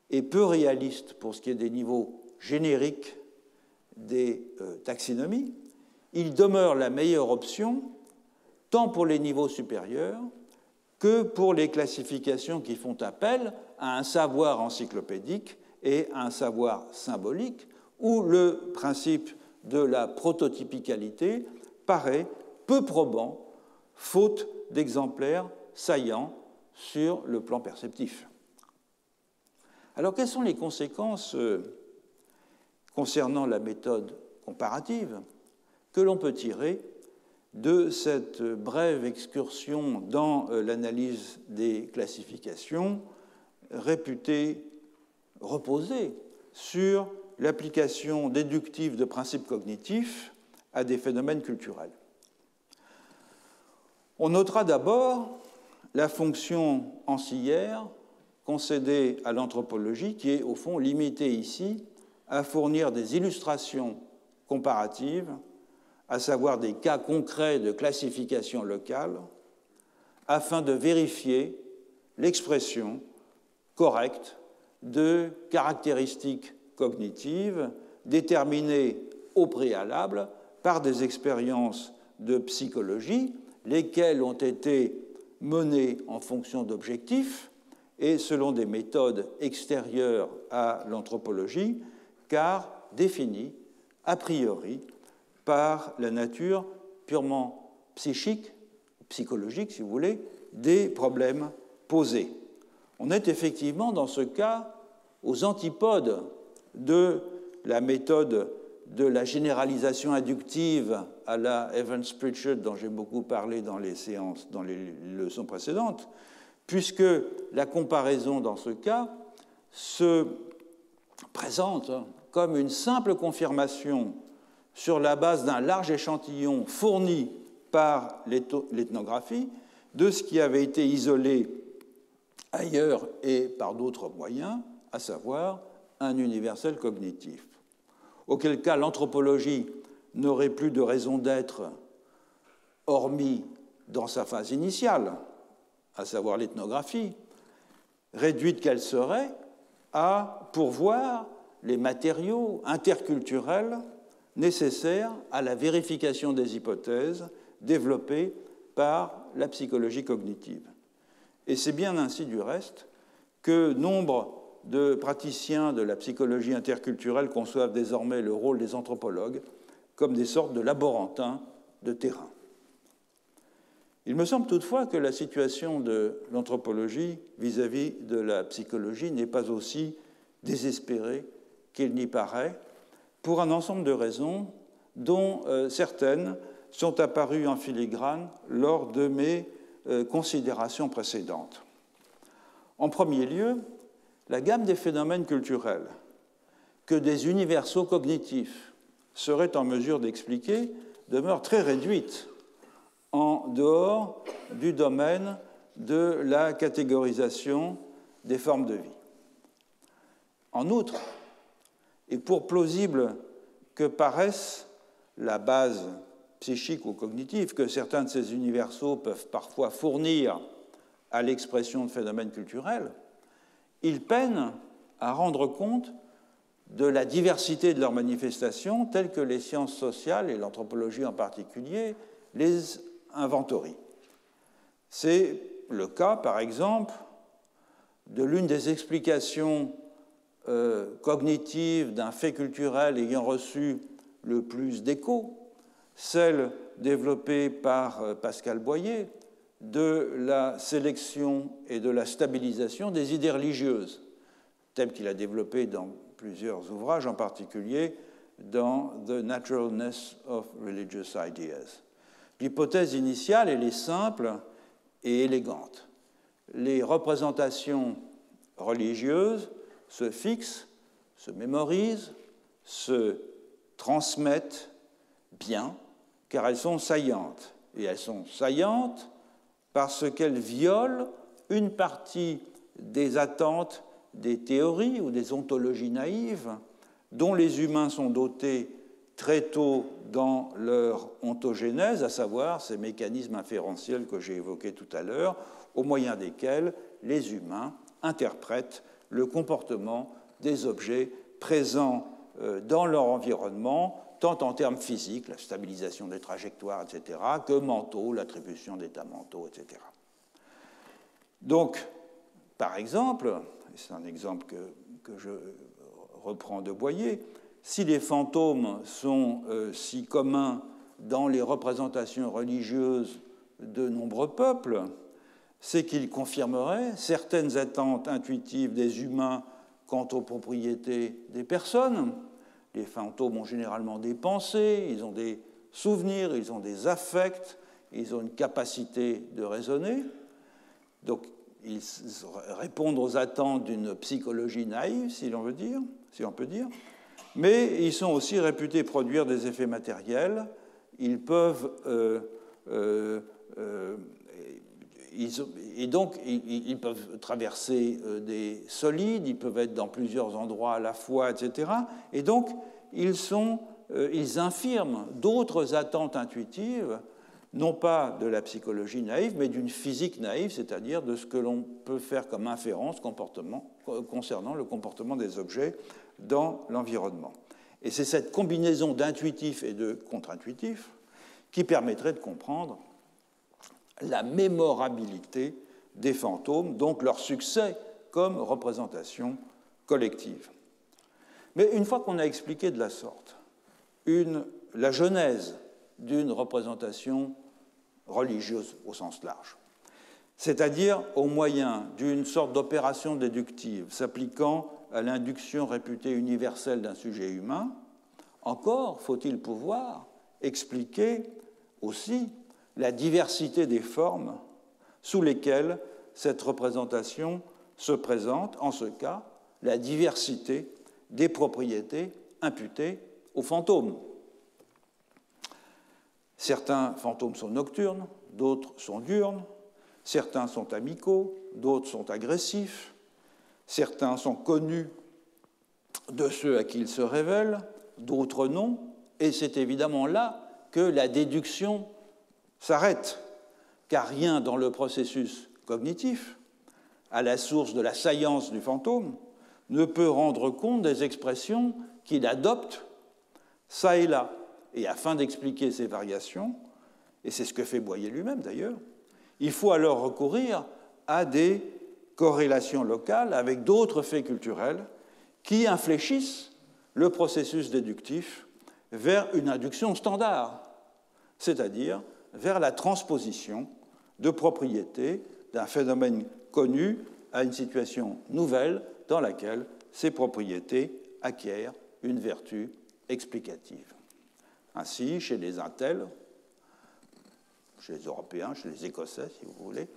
est peu réaliste pour ce qui est des niveaux génériques des taxonomies, il demeure la meilleure option tant pour les niveaux supérieurs que pour les classifications qui font appel à un savoir encyclopédique et à un savoir symbolique, où le principe de la prototypicalité paraît peu probant, faute d'exemplaires saillants sur le plan perceptif. Alors, quelles sont les conséquences concernant la méthode comparative que l'on peut tirer de cette brève excursion dans l'analyse des classifications réputée reposer sur l'application déductive de principes cognitifs à des phénomènes culturels? On notera d'abord la fonction ancillaire concédée à l'anthropologie qui est au fond limitée ici à fournir des illustrations comparatives, à savoir des cas concrets de classification locale, afin de vérifier l'expression correcte de caractéristiques cognitives déterminées au préalable par des expériences de psychologie, lesquelles ont été menées en fonction d'objectifs et selon des méthodes extérieures à l'anthropologie, car définies a priori par la nature purement psychique, psychologique si vous voulez, des problèmes posés. On est effectivement dans ce cas aux antipodes de la méthode de la généralisation inductive à la Evans-Pritchard dont j'ai beaucoup parlé dans les séances, dans les leçons précédentes, puisque la comparaison dans ce cas se présente comme une simple confirmation sur la base d'un large échantillon fourni par l'ethnographie de ce qui avait été isolé ailleurs et par d'autres moyens, à savoir un universel cognitif. Auquel cas l'anthropologie n'aurait plus de raison d'être, hormis dans sa phase initiale, à savoir l'ethnographie, réduite qu'elle serait à pourvoir les matériaux interculturels nécessaires à la vérification des hypothèses développées par la psychologie cognitive. Et c'est bien ainsi, du reste, que nombre de praticiens de la psychologie interculturelle conçoivent désormais le rôle des anthropologues comme des sortes de laborantins de terrain. Il me semble toutefois que la situation de l'anthropologie vis-à-vis de la psychologie n'est pas aussi désespérée qu'il n'y paraît, pour un ensemble de raisons dont certaines sont apparues en filigrane lors de mes considérations précédentes. En premier lieu, la gamme des phénomènes culturels que des universaux cognitifs seraient en mesure d'expliquer demeure très réduite en dehors du domaine de la catégorisation des formes de vie. En outre, et pour plausible que paraisse la base psychique ou cognitive que certains de ces universaux peuvent parfois fournir à l'expression de phénomènes culturels, ils peinent à rendre compte de la diversité de leurs manifestations telles que les sciences sociales, et l'anthropologie en particulier, les inventorient. C'est le cas, par exemple, de l'une des explications cognitives d'un fait culturel ayant reçu le plus d'écho, celle développée par Pascal Boyer, de la sélection et de la stabilisation des idées religieuses, thème qu'il a développé dans plusieurs ouvrages, en particulier dans The Naturalness of Religious Ideas. L'hypothèse initiale, elle est simple et élégante. Les représentations religieuses se fixent, se mémorisent, se transmettent bien, car elles sont saillantes. Et elles sont saillantes parce qu'elles violent une partie des attentes des théories ou des ontologies naïves dont les humains sont dotés très tôt dans leur ontogénèse, à savoir ces mécanismes inférentiels que j'ai évoqués tout à l'heure, au moyen desquels les humains interprètent le comportement des objets présents dans leur environnement, tant en termes physiques, la stabilisation des trajectoires, etc., que mentaux, l'attribution d'états mentaux, etc. Donc, par exemple, c'est un exemple que je reprends de Boyer, si les fantômes sont si communs dans les représentations religieuses de nombreux peuples, c'est qu'ils confirmeraient certaines attentes intuitives des humains quant aux propriétés des personnes. Les fantômes ont généralement des pensées, ils ont des souvenirs, ils ont des affects, ils ont une capacité de raisonner. Donc, ils répondent aux attentes d'une psychologie naïve, si l'on peut dire, mais ils sont aussi réputés produire des effets matériels. Ils peuvent ils peuvent traverser des solides, ils peuvent être dans plusieurs endroits à la fois, etc. Et donc, ils infirment d'autres attentes intuitives, non pas de la psychologie naïve, mais d'une physique naïve, c'est-à-dire de ce que l'on peut faire comme inférence concernant le comportement des objets dans l'environnement. Et c'est cette combinaison d'intuitif et de contre-intuitif qui permettrait de comprendre la mémorabilité des fantômes, donc leur succès comme représentation collective. Mais une fois qu'on a expliqué de la sorte la genèse d'une représentation religieuse au sens large, c'est-à-dire au moyen d'une sorte d'opération déductive s'appliquant à l'induction réputée universelle d'un sujet humain, encore faut-il pouvoir expliquer aussi la diversité des formes sous lesquelles cette représentation se présente, en ce cas, la diversité des propriétés imputées aux fantômes. Certains fantômes sont nocturnes, d'autres sont diurnes, certains sont amicaux, d'autres sont agressifs, certains sont connus de ceux à qui ils se révèlent, d'autres non, et c'est évidemment là que la déduction s'arrête, car rien dans le processus cognitif, à la source de la saillance du fantôme, ne peut rendre compte des expressions qu'il adopte ça et là. Et afin d'expliquer ces variations, et c'est ce que fait Boyer lui-même d'ailleurs, il faut alors recourir à des corrélations locales avec d'autres faits culturels qui infléchissent le processus déductif vers une induction standard, c'est-à-dire vers la transposition de propriétés d'un phénomène connu à une situation nouvelle dans laquelle ces propriétés acquièrent une vertu explicative. Ainsi, chez les Intels, chez les Européens, chez les Écossais, si vous voulez,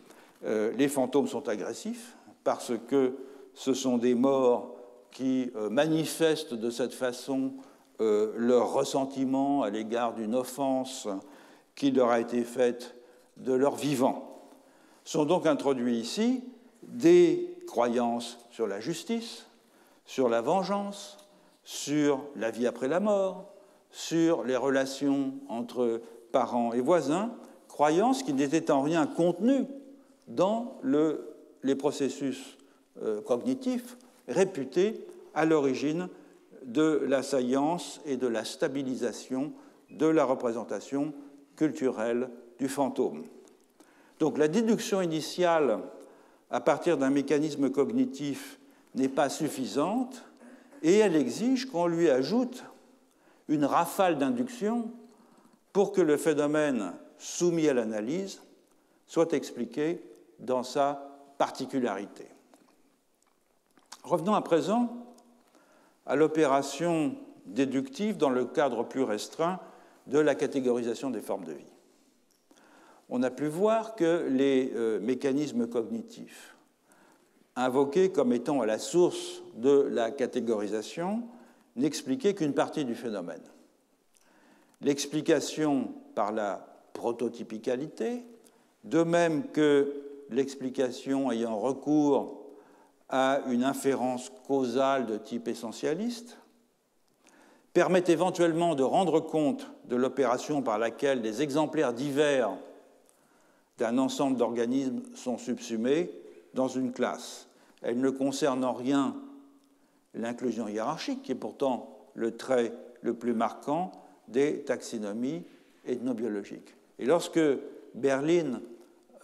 les fantômes sont agressifs parce que ce sont des morts qui manifestent de cette façon leur ressentiment à l'égard d'une offense qui leur a été faite de leur vivant. Sont donc introduits ici des croyances sur la justice, sur la vengeance, sur la vie après la mort, sur les relations entre parents et voisins, croyances qui n'étaient en rien contenues dans les processus cognitifs réputés à l'origine de la saillance et de la stabilisation de la représentation culturelle du fantôme. Donc la déduction initiale à partir d'un mécanisme cognitif n'est pas suffisante et elle exige qu'on lui ajoute une rafale d'induction pour que le phénomène soumis à l'analyse soit expliqué dans sa particularité. Revenons à présent à l'opération déductive dans le cadre plus restreint de la catégorisation des formes de vie. On a pu voir que les mécanismes cognitifs invoqués comme étant à la source de la catégorisation n'expliquaient qu'une partie du phénomène. L'explication par la prototypicalité, de même que l'explication ayant recours à une inférence causale de type essentialiste, permet éventuellement de rendre compte de l'opération par laquelle des exemplaires divers d'un ensemble d'organismes sont subsumés dans une classe. Elle ne concerne en rien l'inclusion hiérarchique, qui est pourtant le trait le plus marquant des taxonomies ethnobiologiques. Et lorsque Brent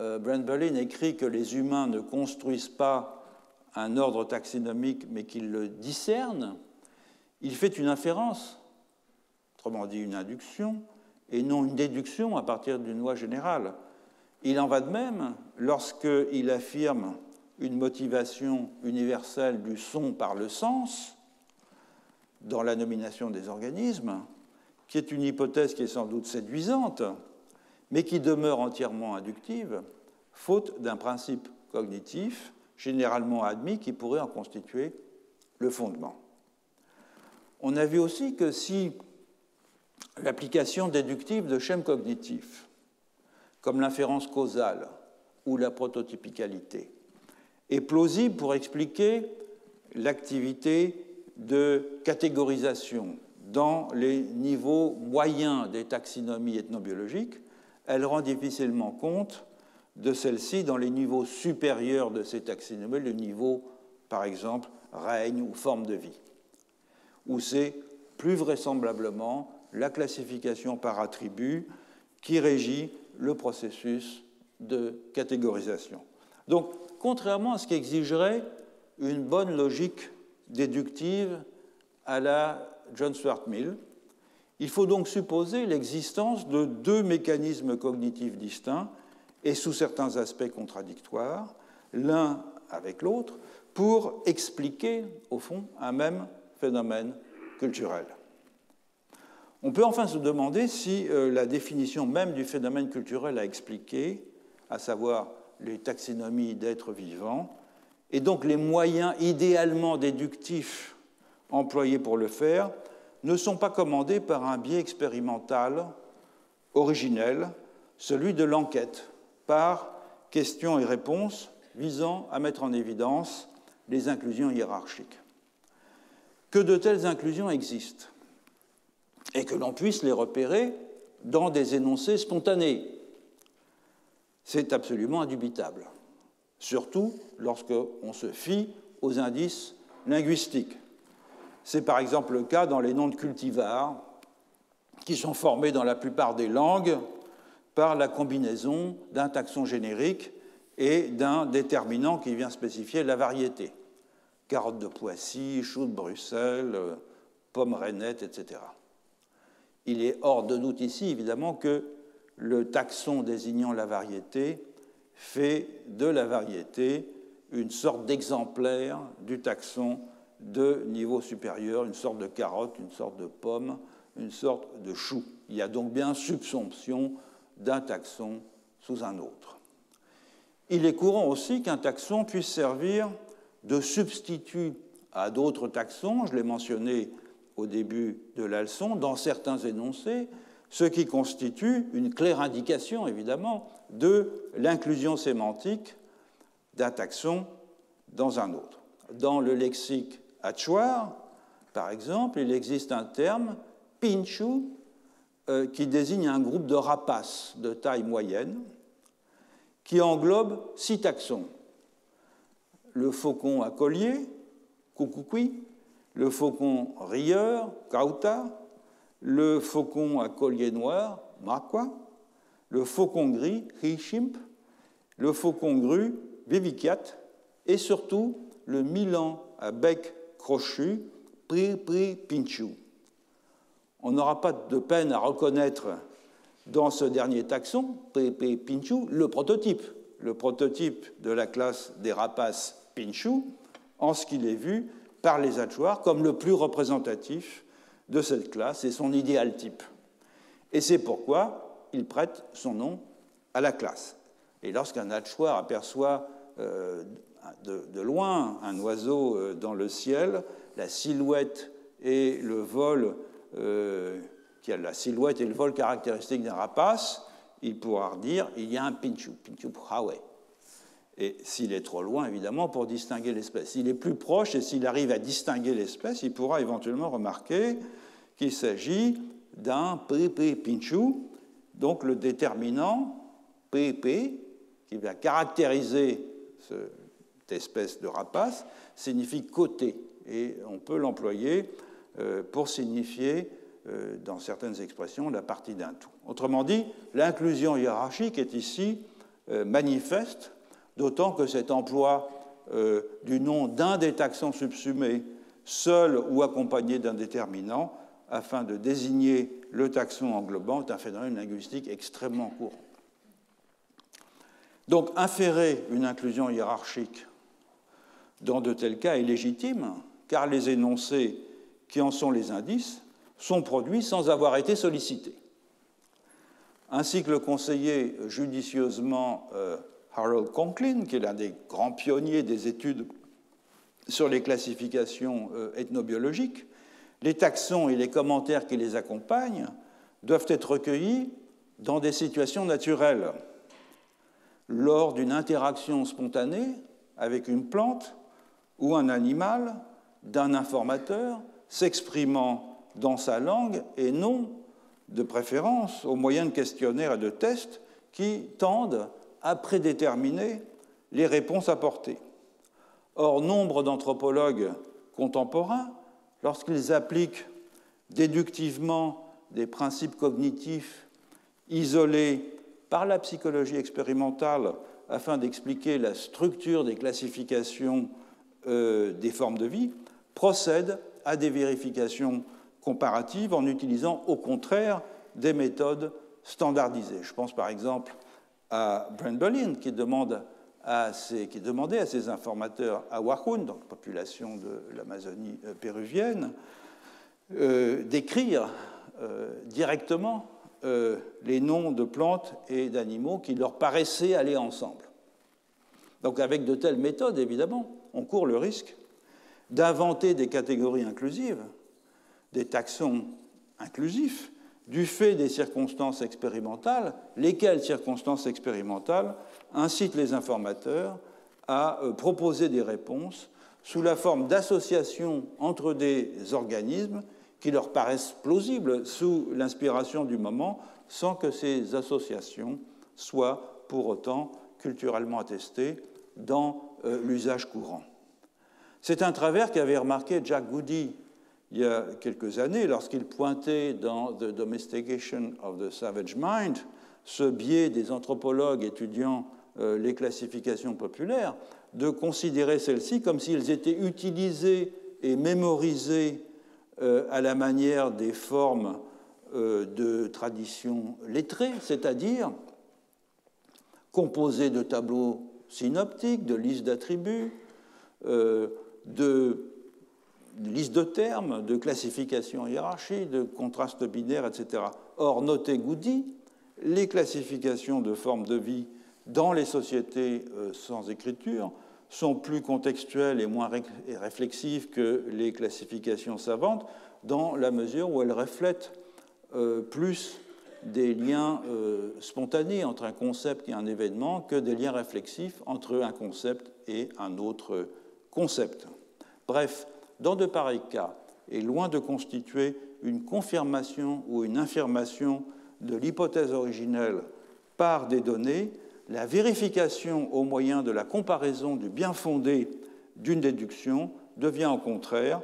Berlin écrit que les humains ne construisent pas un ordre taxonomique, mais qu'ils le discernent, il fait une inférence, autrement dit une induction, et non une déduction à partir d'une loi générale. Il en va de même lorsqu'il affirme une motivation universelle du son par le sens dans la nomination des organismes, qui est une hypothèse qui est sans doute séduisante, mais qui demeure entièrement inductive, faute d'un principe cognitif généralement admis qui pourrait en constituer le fondement. On a vu aussi que si l'application déductive de schèmes cognitifs, comme l'inférence causale ou la prototypicalité, est plausible pour expliquer l'activité de catégorisation dans les niveaux moyens des taxonomies ethnobiologiques, elle rend difficilement compte de celle-ci dans les niveaux supérieurs de ces taxonomies, le niveau, par exemple, règne ou forme de vie, où c'est plus vraisemblablement la classification par attribut qui régit le processus de catégorisation. Donc, contrairement à ce qui exigerait une bonne logique déductive à la John Stuart Mill, il faut donc supposer l'existence de deux mécanismes cognitifs distincts et sous certains aspects contradictoires, l'un avec l'autre, pour expliquer, au fond, un même phénomène culturel. On peut enfin se demander si la définition même du phénomène culturel à expliquer, à savoir les taxonomies d'êtres vivants, et donc les moyens idéalement déductifs employés pour le faire, ne sont pas commandés par un biais expérimental originel, celui de l'enquête, par questions et réponses visant à mettre en évidence les inclusions hiérarchiques. Que de telles inclusions existent et que l'on puisse les repérer dans des énoncés spontanés, c'est absolument indubitable, surtout lorsqu'on se fie aux indices linguistiques. C'est par exemple le cas dans les noms de cultivars qui sont formés dans la plupart des langues par la combinaison d'un taxon générique et d'un déterminant qui vient spécifier la variété. Carotte de Poissy, chou de Bruxelles, pomme rainette, etc. Il est hors de doute ici, évidemment, que le taxon désignant la variété fait de la variété une sorte d'exemplaire du taxon de niveau supérieur, une sorte de carotte, une sorte de pomme, une sorte de chou. Il y a donc bien subsomption d'un taxon sous un autre. Il est courant aussi qu'un taxon puisse servir de substitut à d'autres taxons, je l'ai mentionné au début de la leçon, dans certains énoncés, ce qui constitue une claire indication, évidemment, de l'inclusion sémantique d'un taxon dans un autre. Dans le lexique Hatchoir, par exemple, il existe un terme, pinchu, qui désigne un groupe de rapaces de taille moyenne, qui englobe 6 taxons. Le faucon à collier, cucuqui, le faucon rieur, cauta, le faucon à collier noir, maqua, le faucon gris, hishimp, le faucon gru, vivicat, et surtout le milan à bec crochu, pinchu. On n'aura pas de peine à reconnaître dans ce dernier taxon, pinchu, le prototype de la classe des rapaces pinchu, en ce qu'il est vu par les Hatchoirs comme le plus représentatif de cette classe et son idéal type. Et c'est pourquoi il prête son nom à la classe. Et lorsqu'un Hatchoir aperçoit de loin un oiseau dans le ciel, la silhouette et le vol qui a la silhouette et le vol caractéristiques d'un rapace, il pourra dire il y a un pinchu prawe. Et s'il est trop loin, évidemment, pour distinguer l'espèce. S'il est plus proche et s'il arrive à distinguer l'espèce, il pourra éventuellement remarquer qu'il s'agit d'un pinchu, donc le déterminant PP, qui va caractériser cette espèce de rapace, signifie côté. Et on peut l'employer pour signifier, dans certaines expressions, la partie d'un tout. Autrement dit, l'inclusion hiérarchique est ici manifeste, d'autant que cet emploi du nom d'un des taxons subsumés, seul ou accompagné d'un déterminant, afin de désigner le taxon englobant, est un phénomène linguistique extrêmement courant. Donc, inférer une inclusion hiérarchique dans de tels cas est légitime, car les énoncés qui en sont les indices sont produits sans avoir été sollicités. Ainsi que le conseillait judicieusement Harold Conklin, qui est l'un des grands pionniers des études sur les classifications ethnobiologiques, les taxons et les commentaires qui les accompagnent doivent être recueillis dans des situations naturelles, lors d'une interaction spontanée avec une plante ou un animal, d'un informateur s'exprimant dans sa langue et non, de préférence, aux moyens de questionnaires et de tests qui tendent à prédéterminer les réponses apportées. Or, nombre d'anthropologues contemporains, lorsqu'ils appliquent déductivement des principes cognitifs isolés par la psychologie expérimentale afin d'expliquer la structure des classifications des formes de vie, procèdent à des vérifications comparatives en utilisant au contraire des méthodes standardisées. Je pense par exemple à Brent Berlin qui demandait à ses informateurs à Wahun, donc population de l'Amazonie péruvienne, d'écrire directement les noms de plantes et d'animaux qui leur paraissaient aller ensemble. Donc avec de telles méthodes, évidemment, on court le risque d'inventer des catégories inclusives, des taxons inclusifs, du fait des circonstances expérimentales, lesquelles circonstances expérimentales incitent les informateurs à proposer des réponses sous la forme d'associations entre des organismes qui leur paraissent plausibles sous l'inspiration du moment, sans que ces associations soient pour autant culturellement attestées dans l'usage courant. C'est un travers qu'avait remarqué Jack Goody il y a quelques années, lorsqu'il pointait dans The Domestication of the Savage Mind ce biais des anthropologues étudiant les classifications populaires, de considérer celles-ci comme s'ils étaient utilisées et mémorisées à la manière des formes de tradition lettrée, c'est-à-dire composées de tableaux synoptiques, de listes d'attributs, de listes de termes, de classifications hiérarchiques, de contrastes binaires, etc. Or, notez Goody, les classifications de formes de vie dans les sociétés sans écriture sont plus contextuelles et moins réflexives que les classifications savantes, dans la mesure où elles reflètent plus des liens spontanés entre un concept et un événement que des liens réflexifs entre un concept et un autre concept. Bref, dans de pareils cas, et loin de constituer une confirmation ou une infirmation de l'hypothèse originelle par des données, la vérification au moyen de la comparaison du bien fondé d'une déduction devient au contraire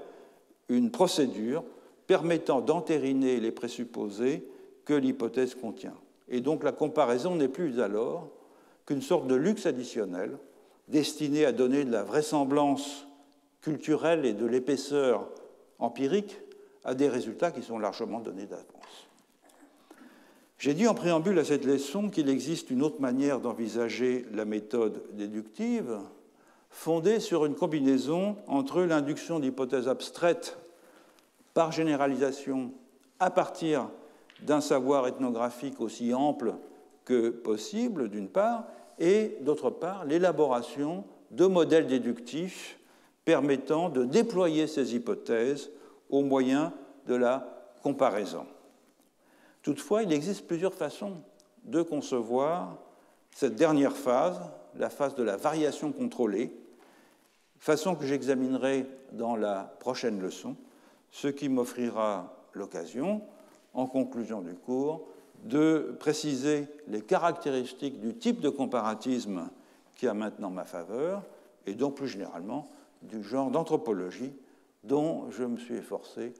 une procédure permettant d'entériner les présupposés que l'hypothèse contient. Et donc la comparaison n'est plus alors qu'une sorte de luxe additionnel destiné à donner de la vraisemblance culturelle et de l'épaisseur empirique à des résultats qui sont largement donnés d'avance. J'ai dit en préambule à cette leçon qu'il existe une autre manière d'envisager la méthode déductive, fondée sur une combinaison entre l'induction d'hypothèses abstraites par généralisation à partir d'un savoir ethnographique aussi ample que possible, d'une part, et d'autre part, l'élaboration de modèles déductifs permettant de déployer ces hypothèses au moyen de la comparaison. Toutefois, il existe plusieurs façons de concevoir cette dernière phase, la phase de la variation contrôlée, façon que j'examinerai dans la prochaine leçon, ce qui m'offrira l'occasion, en conclusion du cours, de préciser les caractéristiques du type de comparatisme qui a maintenant ma faveur, et donc plus généralement du genre d'anthropologie dont je me suis efforcé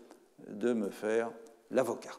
de me faire l'avocat.